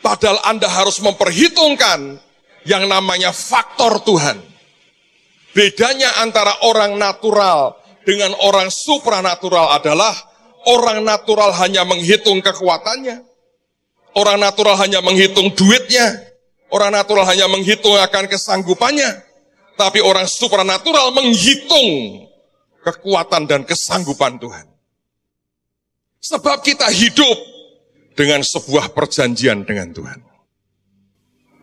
Padahal Anda harus memperhitungkan yang namanya faktor Tuhan. Bedanya antara orang natural dengan orang supranatural adalah orang natural hanya menghitung kekuatannya. Orang natural hanya menghitung duitnya. Orang natural hanya menghitung akan kesanggupannya. Tapi orang supranatural menghitung kekuatan dan kesanggupan Tuhan. Sebab kita hidup dengan sebuah perjanjian dengan Tuhan.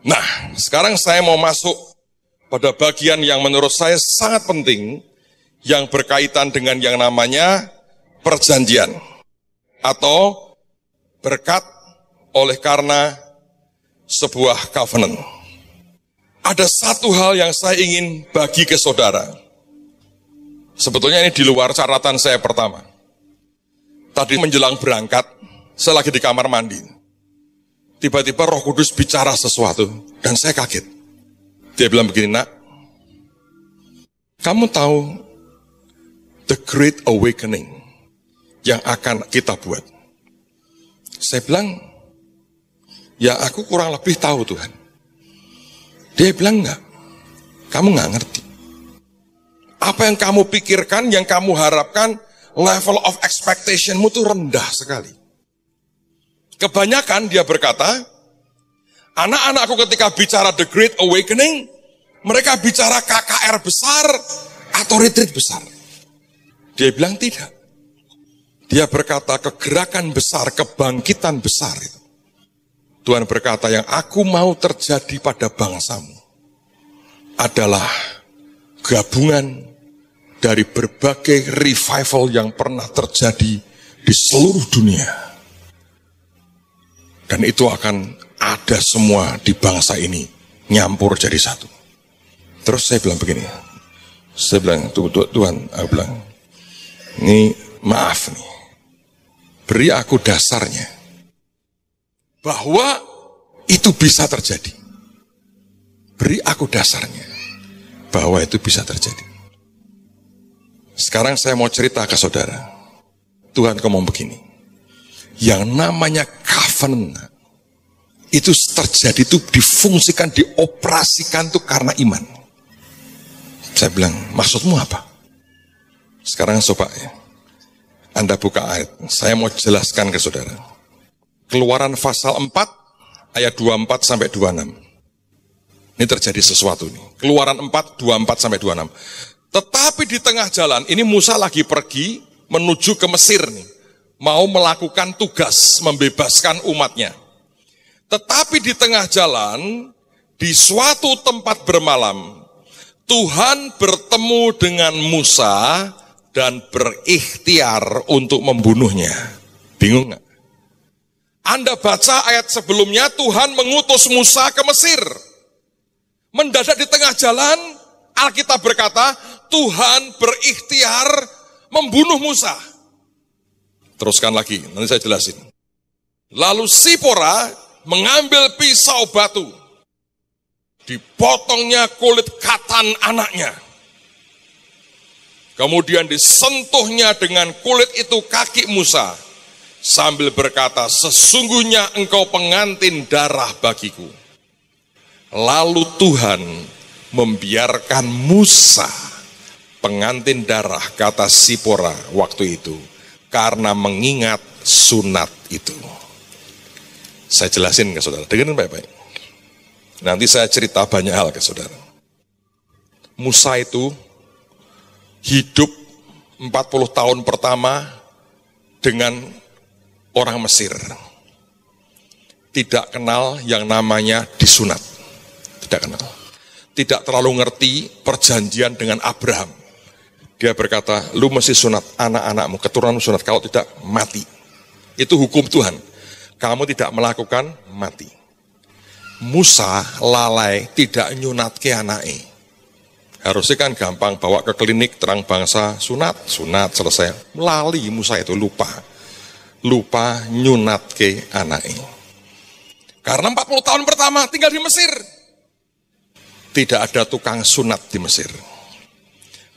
Nah, sekarang saya mau masuk pada bagian yang menurut saya sangat penting, yang berkaitan dengan yang namanya perjanjian. Atau berkat oleh karena sebuah covenant. Ada satu hal yang saya ingin bagi ke saudara. Sebetulnya ini di luar catatan saya pertama. Tadi menjelang berangkat, saya lagi di kamar mandi. Tiba-tiba Roh Kudus bicara sesuatu, dan saya kaget. Dia bilang begini, nak, kamu tahu the great awakening yang akan kita buat? Saya bilang, ya aku kurang lebih tahu Tuhan. Dia bilang enggak, kamu enggak ngerti. Apa yang kamu pikirkan, yang kamu harapkan, level of expectationmu itu rendah sekali. Kebanyakan dia berkata, anak-anakku ketika bicara the great awakening, mereka bicara KKR besar atau retreat besar. Dia bilang tidak. Dia berkata kegerakan besar, kebangkitan besar itu. Tuhan berkata, yang aku mau terjadi pada bangsamu adalah gabungan dari berbagai revival yang pernah terjadi di seluruh dunia. Dan itu akan ada semua di bangsa ini, nyampur jadi satu. Terus saya bilang begini, saya bilang, Tuhan, aku bilang, ini maaf nih, beri aku dasarnya, bahwa itu bisa terjadi. Beri aku dasarnya, bahwa itu bisa terjadi. Sekarang saya mau cerita ke saudara. Tuhan ngomong begini, yang namanya covenant, itu terjadi, itu difungsikan, dioperasikan itu karena iman. Saya bilang, maksudmu apa? Sekarang coba ya, Anda buka ayat, saya mau jelaskan ke saudara. Keluaran pasal 4, ayat 24 sampai 26. Ini terjadi sesuatu nih. Keluaran 4, 24 sampai 26. Tetapi di tengah jalan, ini Musa lagi pergi menuju ke Mesir nih. Mau melakukan tugas, membebaskan umatnya. Tetapi di tengah jalan, di suatu tempat bermalam, Tuhan bertemu dengan Musa dan berikhtiar untuk membunuhnya. Bingung nggak? Anda baca ayat sebelumnya, Tuhan mengutus Musa ke Mesir. Mendadak di tengah jalan, Alkitab berkata, Tuhan berikhtiar membunuh Musa. Teruskan lagi, nanti saya jelasin. Lalu Sipora mengambil pisau batu, dipotongnya kulit katan anaknya. Kemudian disentuhnya dengan kulit itu kaki Musa, sambil berkata, sesungguhnya engkau pengantin darah bagiku. Lalu Tuhan membiarkan Musa, pengantin darah, kata Sipora waktu itu, karena mengingat sunat itu. Saya jelasin ke saudara, dengerin baik-baik. Nanti saya cerita banyak hal ke saudara. Musa itu hidup 40 tahun pertama dengan orang Mesir. Tidak kenal yang namanya disunat. Tidak kenal. Tidak terlalu ngerti perjanjian dengan Abraham. Dia berkata, lu mesti sunat anak-anakmu, keturunanmu sunat, kalau tidak mati. Itu hukum Tuhan. Kamu tidak melakukan, mati. Musa lalai tidak nyunat ke anaknya. Harusnya kan gampang, bawa ke klinik terang bangsa, sunat selesai. Lali Musa itu, lupa nyunat ke anaknya. Karena 40 tahun pertama tinggal di Mesir. Tidak ada tukang sunat di Mesir.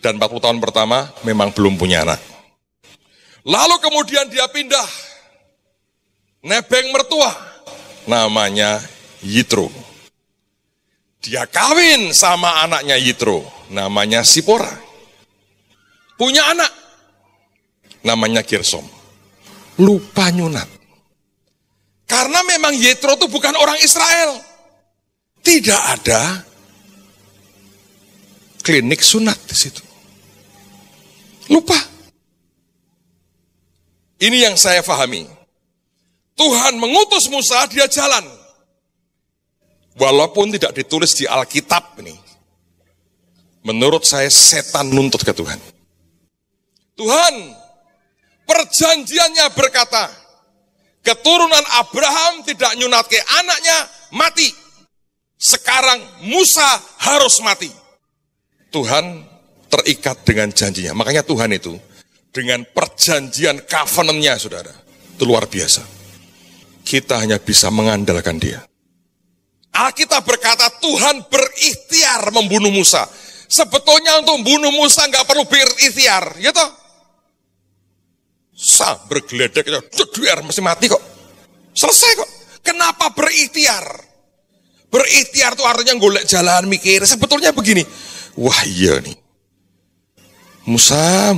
Dan 40 tahun pertama memang belum punya anak. Lalu kemudian dia pindah. Nebeng mertua. Namanya Yitro. Dia kawin sama anaknya Yitro. Namanya Sipora. Punya anak. Namanya Gersom. Lupa nyunat. Karena memang Yitro itu bukan orang Israel. Tidak ada klinik sunat di situ. Lupa. Ini yang saya pahami. Tuhan mengutus Musa, dia jalan. Walaupun tidak ditulis di Alkitab ini. Menurut saya setan nuntut ke Tuhan. Tuhan, perjanjiannya berkata, keturunan Abraham tidak nyunatke anaknya, mati. Sekarang Musa harus mati. Tuhan terikat dengan janjinya. Makanya Tuhan itu dengan perjanjian covenant-nya, saudara, itu luar biasa. Kita hanya bisa mengandalkan dia. Alkitab berkata Tuhan berikhtiar membunuh Musa. Sebetulnya untuk membunuh Musa nggak perlu berikhtiar, ya toh? Bergeledek, mesti mati kok. Selesai kok. Kenapa berikhtiar? Berikhtiar itu artinya golek jalan mikir. Sebetulnya begini. Wah iya nih. Musa.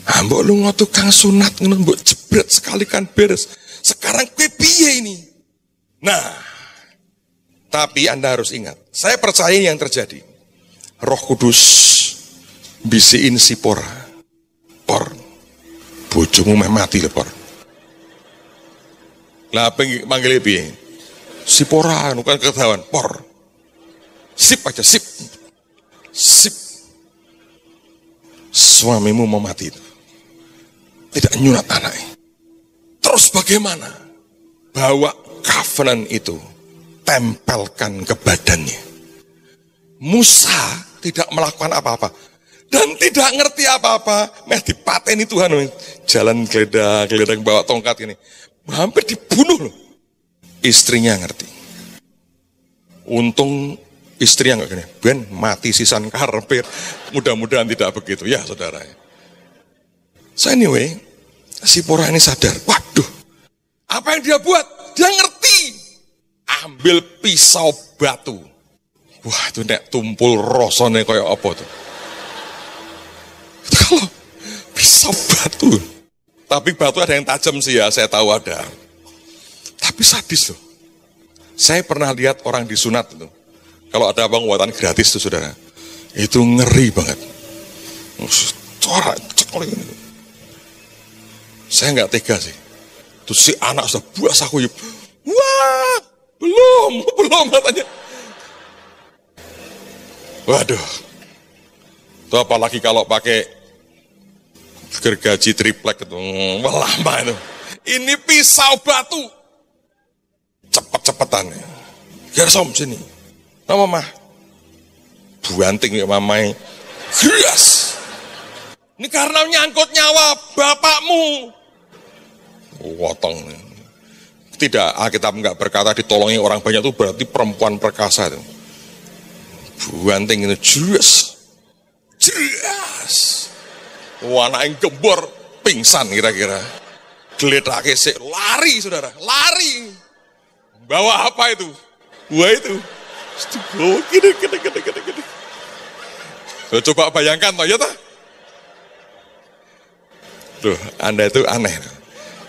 Mbok lu tukang sunat mbok jebret sekali kan beres. Sekarang kowe piye ini? Nah, tapi Anda harus ingat, saya percaya yang terjadi. Roh Kudus bisiin Sipora. Por, bojomu meh mati lho, Por. Lah panggil piye? Sipora kan ketahuan, Por. Sip aja, sip. Suamimu mau mati itu. Tidak nyunat anaknya. Terus bagaimana? Bawa covenant itu, tempelkan ke badannya. Musa tidak melakukan apa-apa. Dan tidak ngerti apa-apa. Dipateni Tuhan. Jalan geledak bawa tongkat ini. Hampir dibunuh loh. Istrinya ngerti. Untung istrinya nggak gini. Ben mati sisan karpet. Mudah-mudahan tidak begitu ya saudara. So anyway, Sipora ini sadar. Waduh, apa yang dia buat? Dia ngerti. Ambil pisau batu. Wah itu nek tumpul rosone kayak apa tuh. Kalau pisau batu. Tapi batu ada yang tajam sih ya, saya tahu ada. Tapi sadis loh. Saya pernah lihat orang disunat itu. Kalau ada pengobatan gratis tuh saudara. Itu ngeri banget. Saya nggak tega sih. Terus si anak sudah buas aku. Wah, belum katanya. Waduh. Itu apalagi kalau pakai gergaji triplek itu. Lama itu. Ini pisau batu. Cepet-cepetan. Gersom sini. Nama mah. Buanting ya mamai. Gras. Ini karena nyangkut nyawa bapakmu. Wotong. Tidak, Alkitab enggak berkata ditolongi orang banyak itu berarti perempuan perkasa itu. Buanting itu jelas. Anak yang gembor pingsan kira-kira. Geledake sik lari saudara, lari. Bawa apa itu? Wah itu. Gini. Coba bayangkan toh, ya toh? Tuh, Anda itu aneh.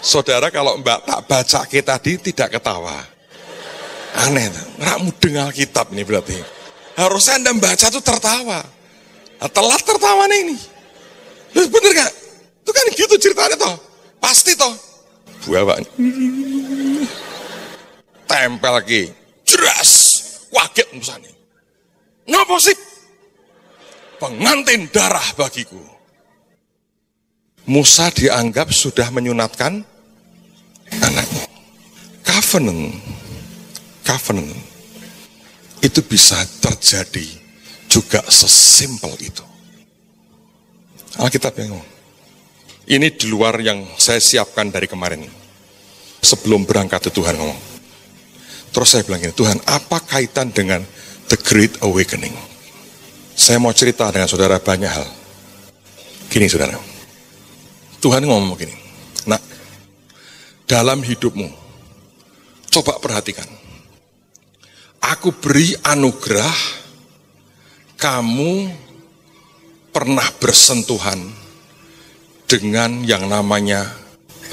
Saudara kalau Mbak tak baca tadi tidak ketawa. Aneh, nggak mudeng Alkitab nih berarti. Harusnya Anda baca tuh tertawa. Nah, telat tertawa nih ini. Bener gak? Itu kan gitu ceritanya toh. Pasti toh. Bawa tempel lagi. Jelas. Kaget musane. Ngapa sih? Pengantin darah bagiku. Musa dianggap sudah menyunatkan anaknya. Covenant itu bisa terjadi juga sesimpel itu. Alkitab yang ngomong. Ini di luar yang saya siapkan dari kemarin. Sebelum berangkat itu Tuhan ngomong. Terus saya bilang gini, Tuhan, apa kaitan dengan The Great Awakening? Saya mau cerita dengan saudara banyak hal. Gini saudara, Tuhan ngomong gini, nak, dalam hidupmu, coba perhatikan. Aku beri anugerah, kamu pernah bersentuhan dengan yang namanya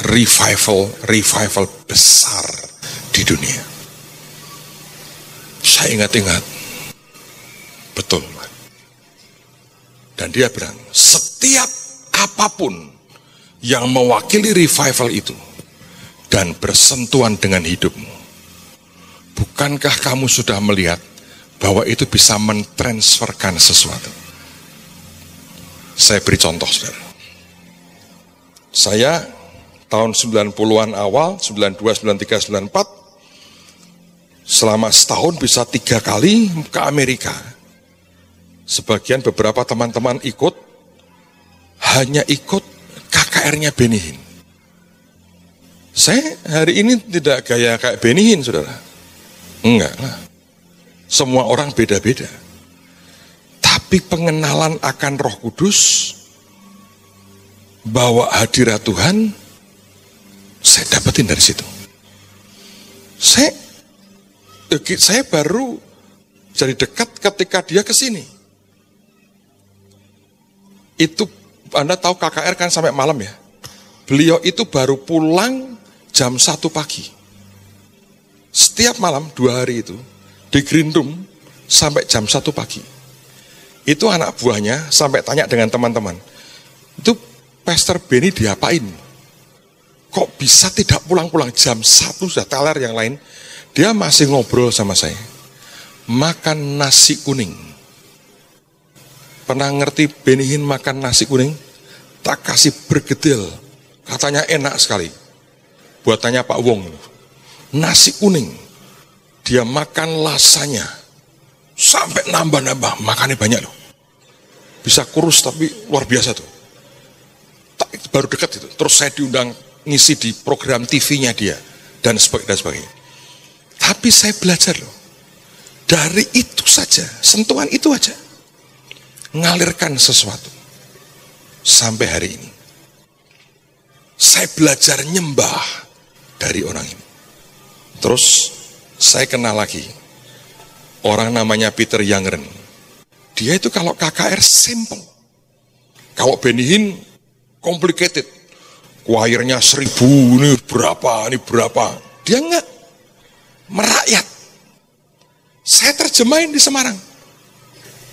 revival besar di dunia. Saya ingat-ingat, betul. Dan dia bilang, setiap apapun yang mewakili revival itu dan bersentuhan dengan hidupmu, bukankah kamu sudah melihat bahwa itu bisa mentransferkan sesuatu? Saya beri contoh, saudara. Saya tahun 90-an awal, 92, 93, 94, selama setahun bisa 3 kali ke Amerika. Sebagian beberapa teman-teman ikut, hanya ikut KKR-nya Benny Hinn. Saya hari ini tidak gaya kayak Benny Hinn, saudara. Enggak lah. Semua orang beda-beda. Tapi pengenalan akan Roh Kudus, bahwa hadirat Tuhan, saya dapetin dari situ. Saya baru jadi dekat ketika dia ke sini. Itu Anda tahu KKR kan sampai malam ya. Beliau itu baru pulang jam 1 pagi. Setiap malam 2 hari itu di Green Room sampai jam 1 pagi. Itu anak buahnya sampai tanya dengan teman-teman. Itu Pastor Benny diapain? Kok bisa tidak pulang-pulang jam 1 sudah teler yang lain? Dia masih ngobrol sama saya. Makan nasi kuning. Pernah ngerti Benny Hinn makan nasi kuning? Tak kasih bergedel. Katanya enak sekali. Buatannya Pak Wong. Nasi kuning. Dia makan lasanya. Sampai nambah-nambah. Makannya banyak loh. Bisa kurus tapi luar biasa tuh. Baru dekat itu. Terus saya diundang ngisi di program TV-nya dia. Dan sebagainya. Tapi saya belajar loh, dari itu saja, sentuhan itu aja, ngalirkan sesuatu. Sampai hari ini, saya belajar nyembah dari orang ini. Terus, saya kenal lagi, orang namanya Peter Youngren. Dia itu kalau KKR simple. Kalau Benny Hinn, complicated. Choirnya 1000, ini berapa. Dia enggak. Merakyat. Saya terjemahin di Semarang.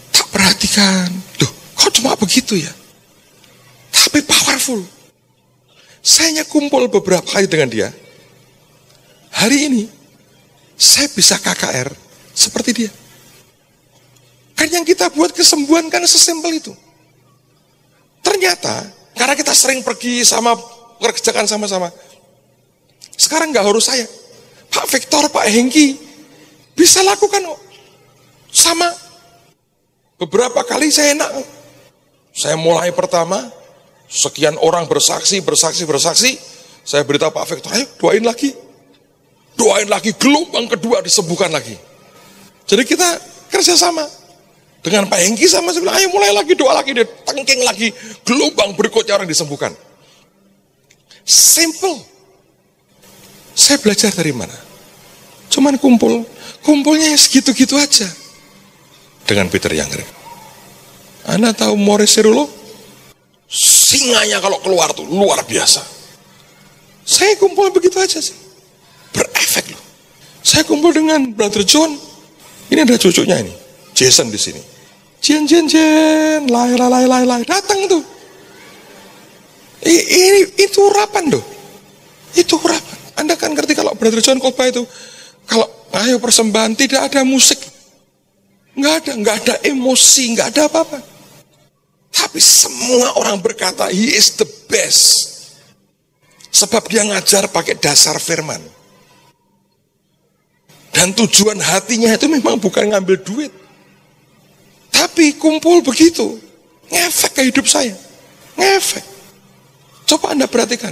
Tak perhatikan. Duh, kok cuma begitu ya? Tapi powerful. Saya kumpul beberapa kali dengan dia. Hari ini, saya bisa KKR seperti dia. Kan yang kita buat kesembuhan kan sesimpel itu. Ternyata, karena kita sering pergi sama, kerjakan sama-sama. Sekarang nggak harus saya. Pak Victor, Pak Hengki, bisa lakukan kok. Sama. Beberapa kali saya enak. Saya mulai pertama, sekian orang bersaksi. Saya beritahu Pak Victor, ayo doain lagi. Doain lagi, gelombang kedua disembuhkan lagi. Jadi kita kerjasama. Dengan Pak Hengki sama saya bilang, ayo mulai lagi, doa lagi, dia tengking lagi. Gelombang berikutnya orang disembuhkan. Simple. Saya belajar dari mana? Cuman kumpulnya segitu-gitu aja. Dengan Peter Younger. Anda tahu Maurice Cerullo? Singanya kalau keluar tuh luar biasa. Saya kumpul begitu aja sih. Berefek loh. Saya kumpul dengan Brother John. Ini ada cucunya ini. Jason di sini. Jen, lai, datang tuh. Itu urapan tuh. Itu urapan. Anda kan ngerti kalau Brother John khotbah itu, kalau ayo persembahan tidak ada musik, nggak ada emosi, nggak ada apa-apa. Tapi semua orang berkata he is the best. Sebab dia ngajar pakai dasar firman. Dan tujuan hatinya itu memang bukan ngambil duit. Tapi kumpul begitu, ngefek ke hidup saya. Ngefek. Coba Anda perhatikan.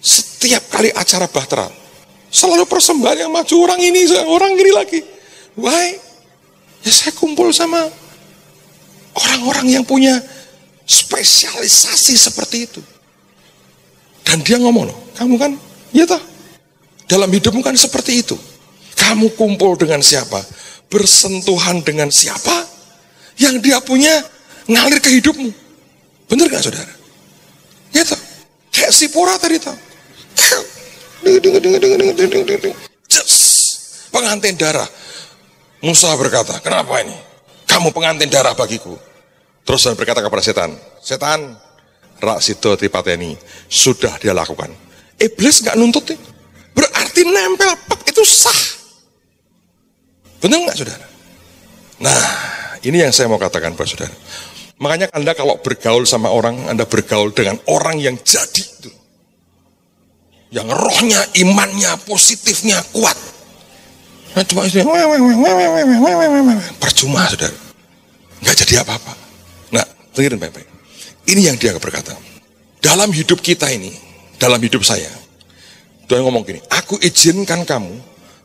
Setiap kali acara bahtera, selalu persembahan yang maju orang ini lagi. Why? Ya saya kumpul sama orang-orang yang punya spesialisasi seperti itu. Dan dia ngomong loh, kamu kan, ya toh, dalam hidupmu kan seperti itu. Kamu kumpul dengan siapa? Bersentuhan dengan siapa? Yang dia punya ngalir ke hidupmu. Bener gak saudara? Ya toh, kayak Sipora tadi toh. Just, pengantin darah. Musa berkata, kenapa ini? Kamu pengantin darah bagiku. Terus dia berkata kepada setan, setan, rak sido tripateni, sudah dia lakukan. Iblis gak nuntut ya? Berarti nempel, itu sah. Benar gak saudara? Nah, ini yang saya mau katakan Pak saudara. Makanya Anda kalau bergaul sama orang, Anda bergaul dengan orang yang jadi itu. Yang rohnya, imannya, positifnya kuat. Nah, cuma percuma saudara. Nggak jadi apa-apa. Nah, dengerin baik-baik. Ini yang dia berkata. Dalam hidup kita ini, dalam hidup saya, dia ngomong gini, aku izinkan kamu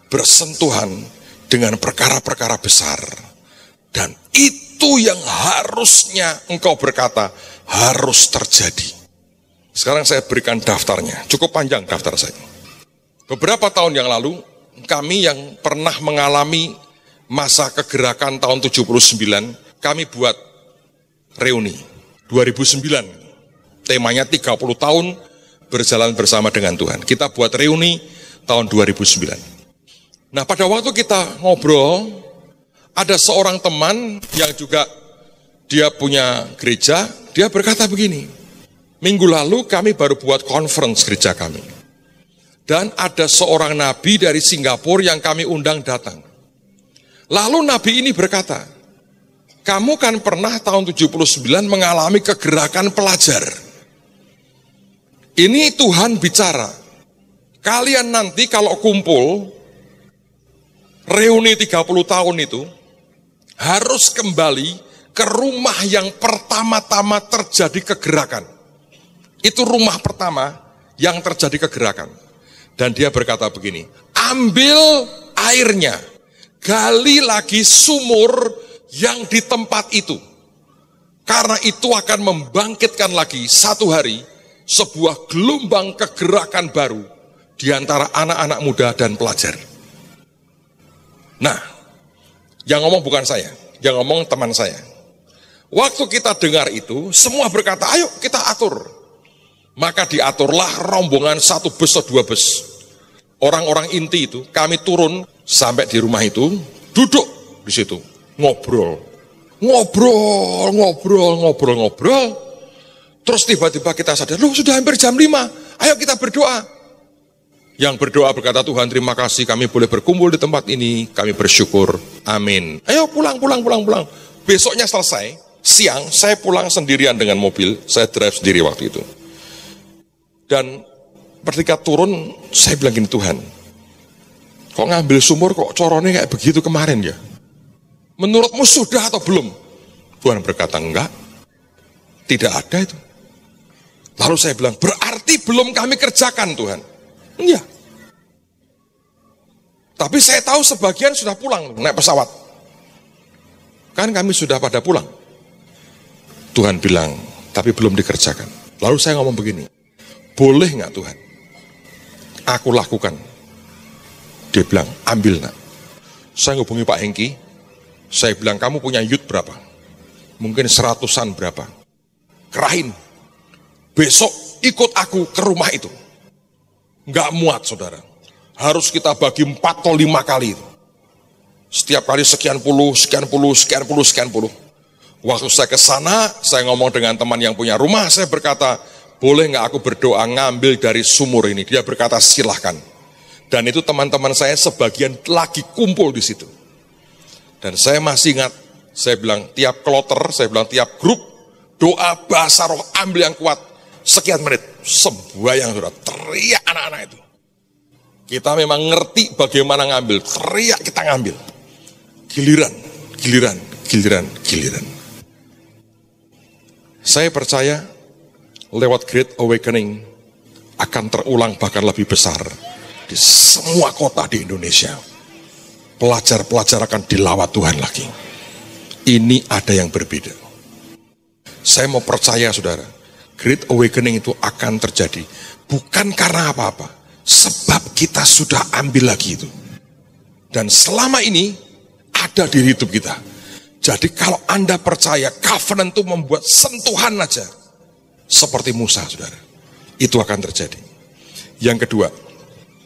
bersentuhan dengan perkara-perkara besar. Dan itu yang harusnya engkau berkata harus terjadi. Sekarang saya berikan daftarnya, cukup panjang daftar saya. Beberapa tahun yang lalu, kami yang pernah mengalami masa kegerakan tahun 79, kami buat reuni 2009. Temanya 30 tahun berjalan bersama dengan Tuhan. Kita buat reuni tahun 2009. Nah, pada waktu kita ngobrol, ada seorang teman yang juga dia punya gereja, dia berkata begini, minggu lalu kami baru buat conference gereja kami. Dan ada seorang nabi dari Singapura yang kami undang datang. Lalu nabi ini berkata, kamu kan pernah tahun 79 mengalami kegerakan pelajar. Ini Tuhan bicara, kalian nanti kalau kumpul, reuni 30 tahun itu, harus kembali ke rumah yang pertama-tama terjadi kegerakan. Itu rumah pertama yang terjadi kegerakan. Dan dia berkata begini, ambil airnya, gali lagi sumur yang di tempat itu. Karena itu akan membangkitkan lagi satu hari sebuah gelombang kegerakan baru di antara anak-anak muda dan pelajar. Nah, yang ngomong bukan saya, yang ngomong teman saya. Waktu kita dengar itu, semua berkata, ayo kita atur. Maka diaturlah rombongan 1 bus atau 2 bus. Orang-orang inti itu, kami turun sampai di rumah itu, duduk di situ, ngobrol. Terus tiba-tiba kita sadar, loh sudah hampir jam 5, ayo kita berdoa. Yang berdoa berkata, Tuhan terima kasih kami boleh berkumpul di tempat ini, kami bersyukur, amin. Ayo pulang. Besoknya selesai, siang saya pulang sendirian dengan mobil, saya drive sendiri waktu itu. Dan ketika turun, saya bilang gini, Tuhan, kok ngambil sumur kok corone kayak begitu kemarin ya? Menurutmu sudah atau belum? Tuhan berkata, enggak, tidak ada itu. Lalu saya bilang, berarti belum kami kerjakan Tuhan. Iya. Tapi saya tahu sebagian sudah pulang, naik pesawat. Kan kami sudah pada pulang. Tuhan bilang, tapi belum dikerjakan. Lalu saya ngomong begini, boleh nggak Tuhan? Aku lakukan. Dia bilang, ambil nak. Saya ngubungi Pak Hengki, saya bilang, kamu punya youth berapa? Mungkin 100-an berapa? Kerahin. Besok ikut aku ke rumah itu. Nggak muat saudara. Harus kita bagi 4 atau 5 kali itu. Setiap kali sekian puluh. Waktu saya ke sana, saya ngomong dengan teman yang punya rumah, saya berkata, boleh nggak aku berdoa ngambil dari sumur ini? Dia berkata, silahkan. Dan itu teman-teman saya sebagian lagi kumpul di situ. Dan saya masih ingat, saya bilang tiap kloter, saya bilang tiap grup, doa bahasa roh, ambil yang kuat. Sekian menit, sembahyang sudah teriak anak-anak itu. Kita memang ngerti bagaimana ngambil, teriak kita ngambil. Giliran. Saya percaya lewat Great Awakening akan terulang bahkan lebih besar di semua kota di Indonesia. Pelajar-pelajar akan dilawat Tuhan lagi. Ini ada yang berbeda. Saya mau percaya saudara, Great Awakening itu akan terjadi. Bukan karena apa-apa, sebab kita sudah ambil lagi itu. Dan selama ini ada di hidup kita. Jadi kalau Anda percaya covenant itu membuat sentuhan aja. Seperti Musa saudara. Itu akan terjadi. Yang kedua,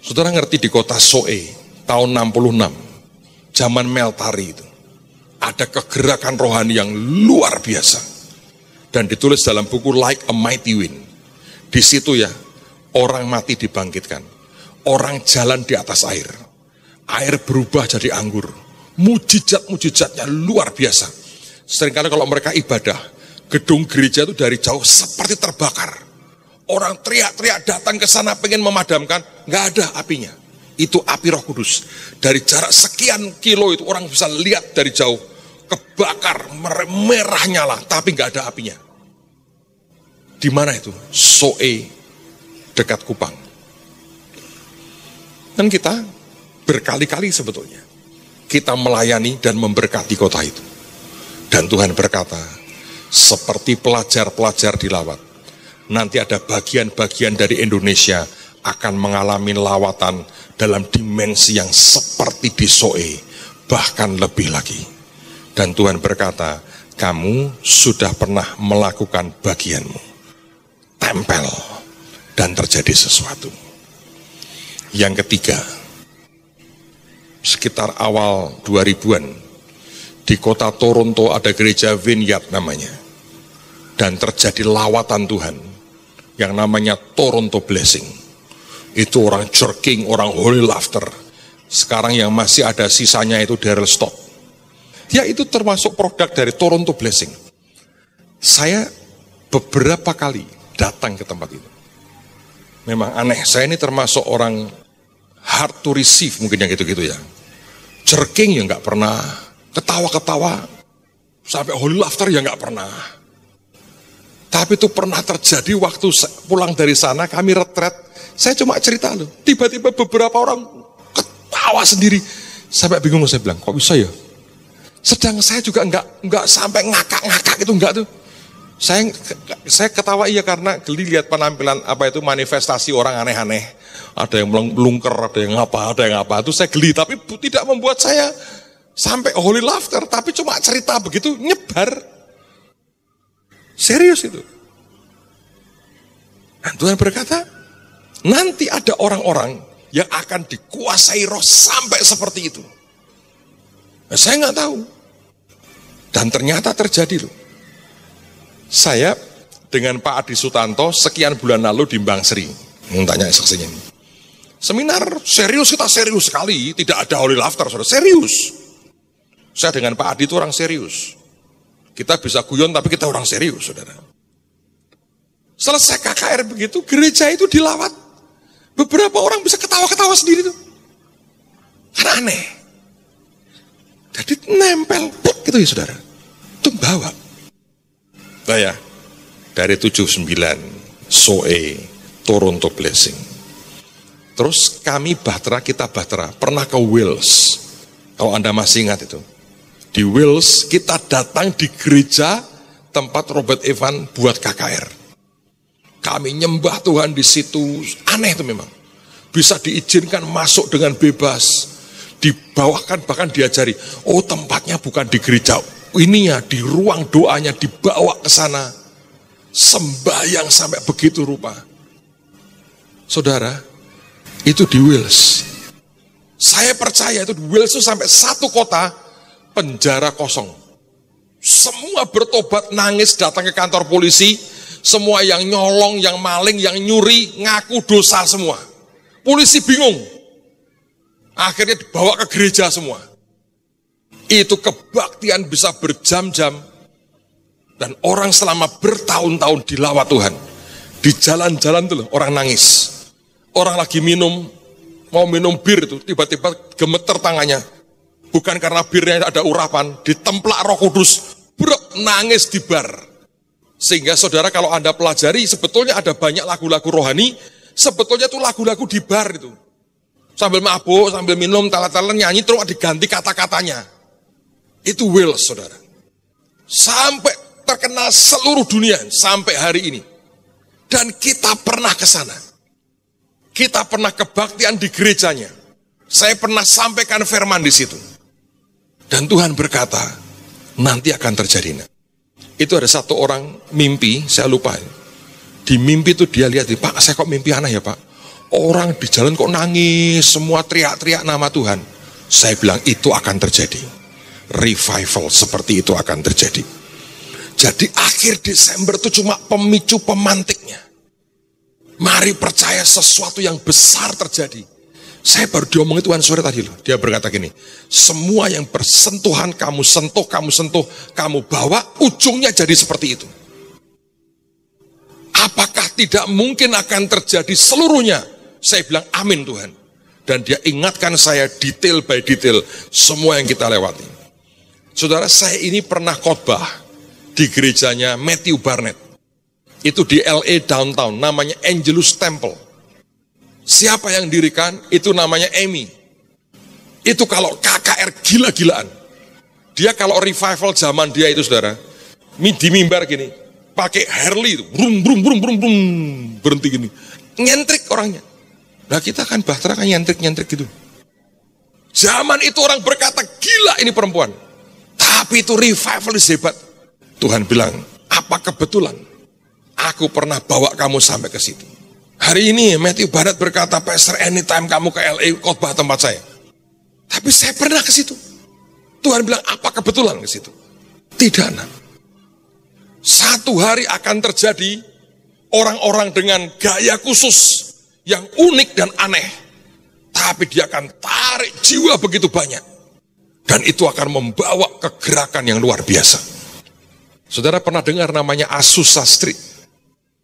saudara ngerti di kota Soe tahun 66. Zaman Meltari itu. Ada kegerakan rohani yang luar biasa. Dan ditulis dalam buku Like a Mighty Wind. Di situ ya, orang mati dibangkitkan. Orang jalan di atas air. Air berubah jadi anggur. Mujizat-mujizatnya luar biasa. Seringkali kalau mereka ibadah, gedung gereja itu dari jauh seperti terbakar. Orang teriak-teriak datang ke sana pengen memadamkan, nggak ada apinya. Itu api Roh Kudus. Dari jarak sekian kilo itu orang bisa lihat dari jauh. Kebakar, merah nyala, tapi nggak ada apinya. Di mana itu? Soe, dekat Kupang. Dan kita berkali-kali sebetulnya kita melayani dan memberkati kota itu. Dan Tuhan berkata, seperti pelajar-pelajar dilawat, nanti ada bagian-bagian dari Indonesia akan mengalami lawatan dalam dimensi yang seperti di Soe, bahkan lebih lagi. Dan Tuhan berkata, kamu sudah pernah melakukan bagianmu. Tempel dan terjadi sesuatu. Yang ketiga, sekitar awal 2000-an, di kota Toronto ada gereja Vineyard namanya. Dan terjadi lawatan Tuhan, yang namanya Toronto Blessing. Itu orang jerking, orang holy laughter. Sekarang yang masih ada sisanya itu Daryl Stott. Dia itu termasuk produk dari Toronto Blessing. Saya beberapa kali datang ke tempat itu. Memang aneh, saya ini termasuk orang hard to receive mungkin yang gitu-gitu ya. Jerking ya nggak pernah, ketawa-ketawa, sampai holy laughter ya nggak pernah. Tapi itu pernah terjadi waktu pulang dari sana, kami retret, saya cuma cerita loh, tiba-tiba beberapa orang ketawa sendiri. Sampai bingung, saya bilang, kok bisa ya? Sedang saya juga nggak sampai ngakak-ngakak itu enggak tuh. Saya ketawa iya karena geli lihat penampilan apa itu manifestasi orang aneh-aneh. Ada yang melungker, ada yang apa. Itu saya geli, tapi tidak membuat saya sampai holy laughter. Tapi cuma cerita begitu nyebar. Serius itu. Dan Tuhan berkata, nanti ada orang-orang yang akan dikuasai roh sampai seperti itu. Nah, saya nggak tahu. Dan ternyata terjadi loh. Saya dengan Pak Adi Sutanto sekian bulan lalu di Bangsri, tanya saksinya ini. Seminar serius, kita serius sekali, tidak ada holy laughter, saudara, serius. Saya dengan Pak Adi itu orang serius. Kita bisa guyon tapi kita orang serius, saudara. Selesai KKR begitu, gereja itu dilawat. Beberapa orang bisa ketawa-ketawa sendiri tuh. Karena aneh. Jadi nempel, gitu ya saudara. Itu bawa. Nah ya, dari 79, Soe, Toronto Blessing. Terus kami kita Bahtera, pernah ke Wales. Kalau Anda masih ingat itu. Di Wales, kita datang di gereja tempat Robert Evan buat KKR. Kami nyembah Tuhan di situ, aneh itu memang. bisa diizinkan masuk dengan bebas, dibawakan bahkan diajari, oh tempatnya bukan di gereja, ininya di ruang doanya dibawa ke sana, sembahyang sampai begitu rupa. Saudara, itu di Wales. Saya percaya itu di Wales itu sampai satu kota penjara kosong. Semua bertobat, nangis, datang ke kantor polisi, semua yang nyolong, yang maling, yang nyuri, ngaku dosa semua. Polisi bingung. Akhirnya dibawa ke gereja semua. Itu kebaktian bisa berjam-jam. Dan orang selama bertahun-tahun dilawat Tuhan. Di jalan-jalan tuh orang nangis. Orang lagi minum, mau minum bir itu, tiba-tiba gemeter tangannya. Bukan karena birnya ada urapan, ditemplak Roh Kudus, nangis di bar. Sehingga saudara kalau Anda pelajari, sebetulnya ada banyak lagu-lagu rohani, sebetulnya itu lagu-lagu di bar itu. Sambil mabuk, sambil minum, talat-talat nyanyi, terus diganti kata-katanya. Itu Wales, saudara. Sampai terkenal seluruh dunia, sampai hari ini. Dan kita pernah ke sana. Kita pernah kebaktian di gerejanya. Saya pernah sampaikan firman di situ. Dan Tuhan berkata, nanti akan terjadi. Itu ada satu orang mimpi, saya lupa. Di mimpi itu dia lihat, Pak, saya kok mimpi aneh ya Pak? Orang di jalan kok nangis, semua teriak-teriak nama Tuhan. Saya bilang itu akan terjadi. Revival seperti itu akan terjadi. Jadi akhir Desember itu cuma pemicu pemantiknya. Mari percaya sesuatu yang besar terjadi. Saya baru diomongin Tuhan sore tadi loh. Dia berkata gini, semua yang bersentuhan kamu sentuh, kamu bawa, ujungnya jadi seperti itu. Apakah tidak mungkin akan terjadi seluruhnya? Saya bilang amin Tuhan. Dan dia ingatkan saya detail by detail semua yang kita lewati. Saudara, saya ini pernah khotbah di gerejanya Matthew Barnett. Itu di LA downtown, namanya Angelus Temple. Siapa yang dirikan? Itu namanya Amy. Itu kalau KKR gila-gilaan. Dia kalau revival zaman dia itu saudara, di mimbar gini, pakai Harley itu, brum, berhenti gini. Nyentrik orangnya. Nah kita kan bahtera kan nyentrik gitu. Zaman itu orang berkata, gila ini perempuan. Tapi itu revivalis hebat. Tuhan bilang, apa kebetulan? Aku pernah bawa kamu sampai ke situ. Hari ini Matthew Barnett berkata, Pastor, anytime kamu ke LA khotbah tempat saya. Tapi saya pernah ke situ. Tuhan bilang, apa kebetulan ke situ? Tidak, nak. Satu hari akan terjadi orang-orang dengan gaya khusus yang unik dan aneh. Tapi dia akan tarik jiwa begitu banyak. Dan itu akan membawa kegerakan yang luar biasa. Saudara pernah dengar namanya Azusa Street?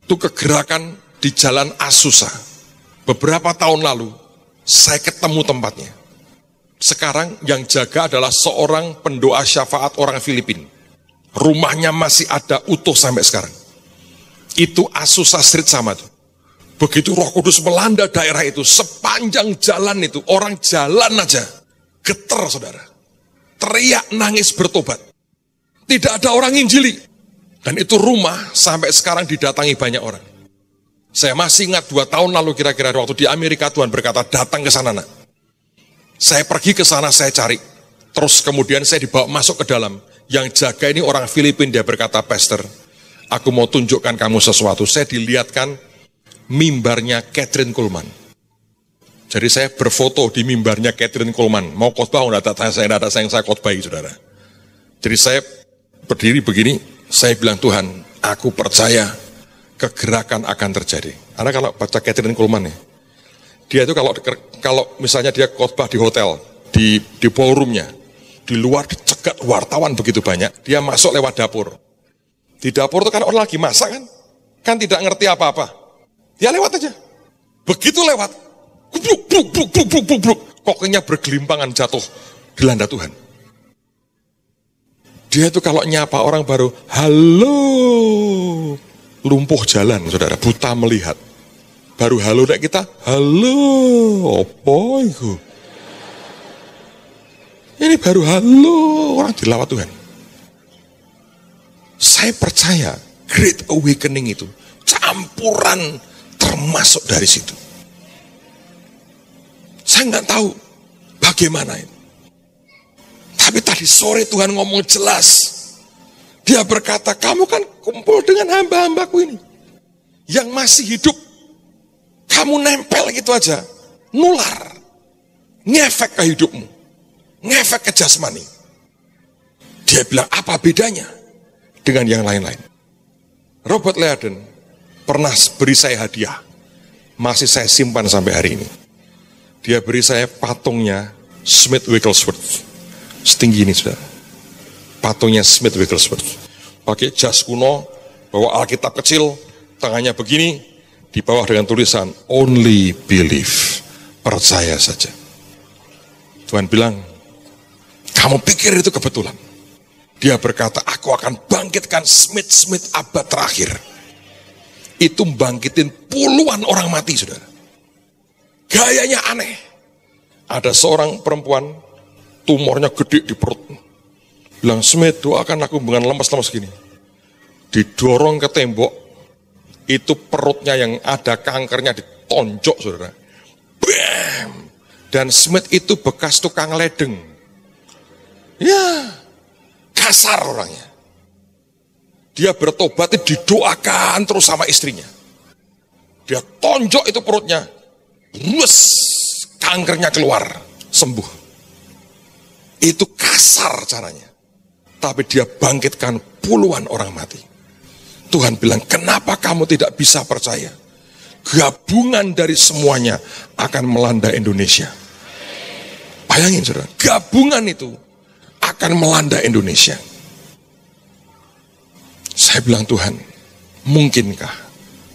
Itu kegerakan di jalan Azusa. Beberapa tahun lalu, saya ketemu tempatnya. Sekarang yang jaga adalah seorang pendoa syafaat orang Filipina. Rumahnya masih ada utuh sampai sekarang. Itu Azusa Street sama tuh. Begitu Roh Kudus melanda daerah itu, sepanjang jalan itu, orang jalan aja, getar saudara. Teriak, nangis, bertobat. Tidak ada orang injili. Dan itu rumah sampai sekarang didatangi banyak orang. Saya masih ingat 2 tahun lalu kira-kira waktu di Amerika Tuhan berkata datang ke sana nak. Saya pergi ke sana saya cari. Terus kemudian saya dibawa masuk ke dalam. Yang jaga ini orang Filipina, dia berkata, Pastor, aku mau tunjukkan kamu sesuatu. Saya dilihatkan mimbarnya Kathryn Kuhlman. Jadi saya berfoto di mimbarnya Kathryn Kuhlman. Mau khotbah, saya khotbahi saudara. Jadi saya berdiri begini. Saya bilang, Tuhan, aku percaya kegerakan akan terjadi. Karena kalau baca Kathryn Kuhlman ya, dia itu kalau misalnya dia khotbah di hotel, di ballroomnya, di luar dicegat wartawan begitu banyak, dia masuk lewat dapur. Di dapur itu kan orang lagi masak kan tidak ngerti apa-apa. Dia lewat aja. Begitu lewat, bluk, kokinya bergelimpangan jatuh, dilanda Tuhan. Dia itu kalau nyapa orang baru, halo, lumpuh jalan, saudara, buta melihat. Baru halo nek kita, halo, apa itu? Ini baru halo, orang dilawat Tuhan. Saya percaya, Great Awakening itu campuran termasuk dari situ. Saya nggak tahu bagaimana ini. Tapi tadi sore Tuhan ngomong jelas. Dia berkata, kamu kan kumpul dengan hamba-hambaku ini. Yang masih hidup. Kamu nempel gitu aja. Nular. Ngefek ke hidupmu. Ngefek ke jasmani. Dia bilang, apa bedanya dengan yang lain-lain? Robert Liardon pernah beri saya hadiah. Masih saya simpan sampai hari ini. Dia beri saya patungnya Smith Wigglesworth. Setinggi ini, saudara. Patungnya Smith Wigglesworth. Pakai jas kuno, bawa Alkitab kecil, tangannya begini, di bawah dengan tulisan, only believe. Percaya saja. Tuhan bilang, kamu pikir itu kebetulan? Dia berkata, aku akan bangkitkan Smith abad terakhir. Itu bangkitin puluhan orang mati, saudara. Gayanya aneh. Ada seorang perempuan, tumornya gede di perut. Bilang, Smith, doakan aku dengan lemas-lemas gini. Didorong ke tembok, itu perutnya yang ada kankernya ditonjok, saudara. Bam! Dan Smith itu bekas tukang ledeng. Ya, kasar orangnya. Dia bertobat, didoakan terus sama istrinya. Dia tonjok itu perutnya. Terus kankernya keluar, sembuh. Itu kasar caranya. Tapi dia bangkitkan puluhan orang mati. Tuhan bilang, kenapa kamu tidak bisa percaya? Gabungan dari semuanya akan melanda Indonesia. Bayangin, saudara, gabungan itu akan melanda Indonesia. Saya bilang, Tuhan, mungkinkah?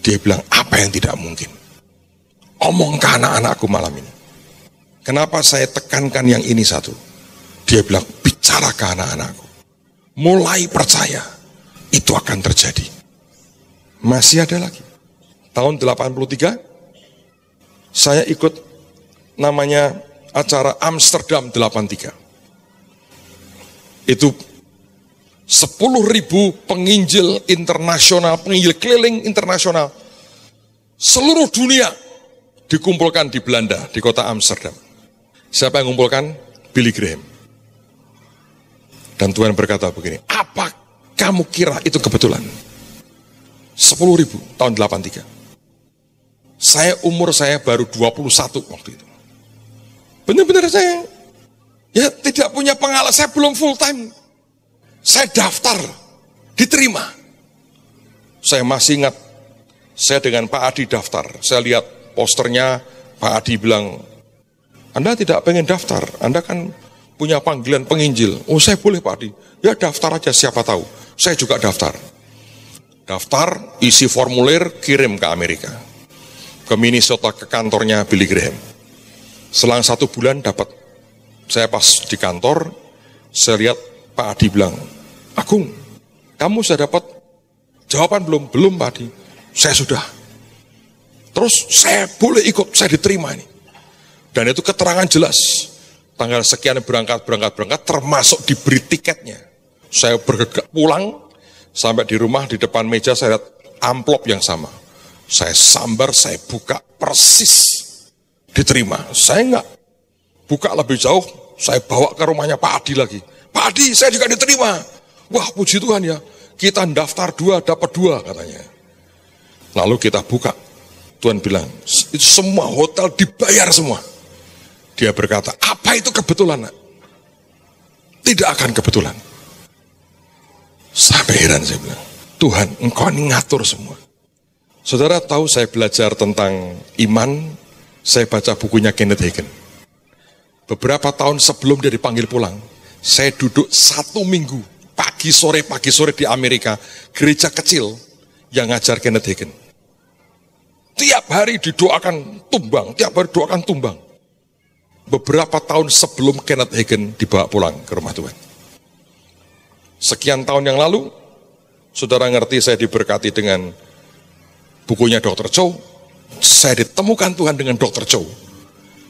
Dia bilang, apa yang tidak mungkin? Omong ke anak-anakku malam ini. Kenapa saya tekankan yang ini satu? Dia bilang, bicara ke anak-anakku. Mulai percaya, itu akan terjadi. Masih ada lagi. Tahun 83, saya ikut namanya acara Amsterdam 83. Itu 10.000 penginjil internasional, penginjil keliling internasional. Seluruh dunia dikumpulkan di Belanda, di kota Amsterdam. Siapa yang mengumpulkan? Billy Graham. Dan Tuhan berkata begini, apa kamu kira itu kebetulan? 10.000 tahun 83. Umur saya baru 21 waktu itu. Benar-benar saya ya tidak punya pengalaman, saya belum full time. Saya daftar, diterima. Saya masih ingat, saya dengan Pak Adi daftar. Saya lihat posternya, Pak Adi bilang, Anda tidak pengen daftar, Anda kan punya panggilan penginjil. Oh, saya boleh Pak Adi. Ya daftar aja, siapa tahu. Saya juga daftar. Daftar, isi formulir, kirim ke Amerika. Ke Minnesota, ke kantornya Billy Graham. Selang 1 bulan dapat. Saya pas di kantor, saya lihat Pak Adi bilang, Agung, kamu sudah dapat jawaban belum? Belum Pak Adi. Saya sudah. Terus saya boleh ikut, saya diterima ini. Dan itu keterangan jelas. Tanggal sekian berangkat, termasuk diberi tiketnya. Saya bergegas pulang, sampai di rumah, di depan meja saya lihat amplop yang sama. Saya sambar, saya buka, persis diterima. Saya enggak buka lebih jauh, saya bawa ke rumahnya Pak Adi lagi. Pak Adi, saya juga diterima. Wah, puji Tuhan ya, kita daftar 2, dapat 2 katanya. Lalu kita buka, Tuhan bilang, itu semua hotel dibayar semua. Dia berkata, apa itu kebetulan? Nak? Tidak akan kebetulan. Sampai heran saya bilang, Tuhan, engkau ini ngatur semua. Saudara tahu saya belajar tentang iman, saya baca bukunya Kenneth Hagin. Beberapa tahun sebelum dia dipanggil pulang, saya duduk 1 minggu, pagi sore di Amerika, gereja kecil yang ngajar Kenneth Hagin. Tiap hari didoakan tumbang. Beberapa tahun sebelum Kenneth Hagin dibawa pulang ke rumah Tuhan. Sekian tahun yang lalu, saudara ngerti saya diberkati dengan bukunya Dr. Chow. Saya ditemukan Tuhan dengan Dr. Chow.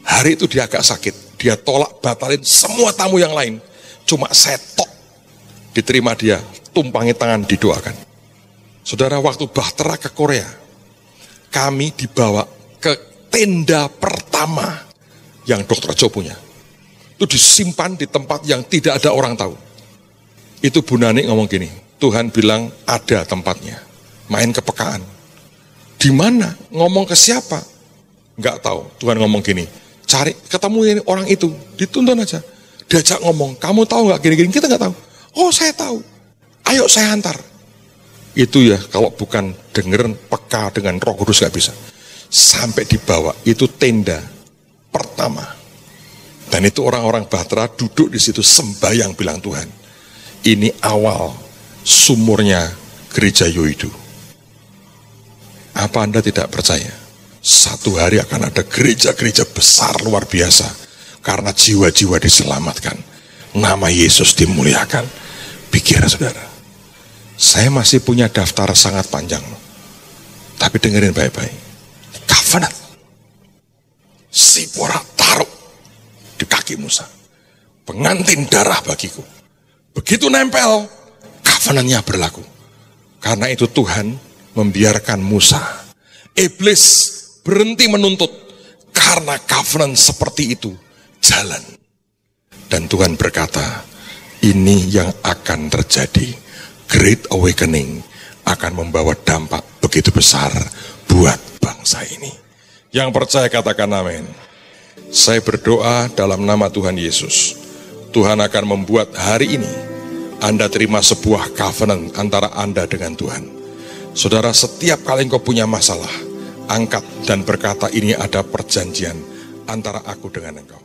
Hari itu dia agak sakit. Dia tolak batalin semua tamu yang lain. Cuma saya tok. Diterima dia, tumpangi tangan, didoakan. Saudara, waktu Bahtera ke Korea, kami dibawa ke tenda pertama yang Dr. Joe punya. Itu disimpan di tempat yang tidak ada orang tahu. Itu Bu Nani ngomong gini, Tuhan bilang ada tempatnya. Main kepekaan. Di mana? Ngomong ke siapa? Enggak tahu. Tuhan ngomong gini, cari, ketemu orang itu, dituntun aja. Diajak ngomong, kamu tahu nggak gini-gini? Kita nggak tahu. Oh, saya tahu. Ayo saya antar. Itu ya, kalau bukan dengerin peka dengan Roh Kudus nggak bisa. Sampai dibawa, itu tenda pertama. Dan itu orang-orang Bahtera duduk di situ sembahyang bilang Tuhan, ini awal sumurnya gereja Yoido. Apa Anda tidak percaya? Satu hari akan ada gereja-gereja besar luar biasa. Karena jiwa-jiwa diselamatkan. Nama Yesus dimuliakan. Pikir saudara. Saya masih punya daftar sangat panjang. Tapi dengerin baik-baik. Covenant. Sipora taruh di kaki Musa. Pengantin darah bagiku. Begitu nempel, covenantnya berlaku. Karena itu Tuhan membiarkan Musa. Iblis berhenti menuntut. Karena covenant seperti itu jalan. Dan Tuhan berkata, ini yang akan terjadi. Great Awakening akan membawa dampak begitu besar buat bangsa ini. Yang percaya katakan amin. Saya berdoa dalam nama Tuhan Yesus. Tuhan akan membuat hari ini Anda terima sebuah covenant antara Anda dengan Tuhan. Saudara, setiap kali engkau punya masalah, angkat dan berkata ini ada perjanjian antara aku dengan engkau.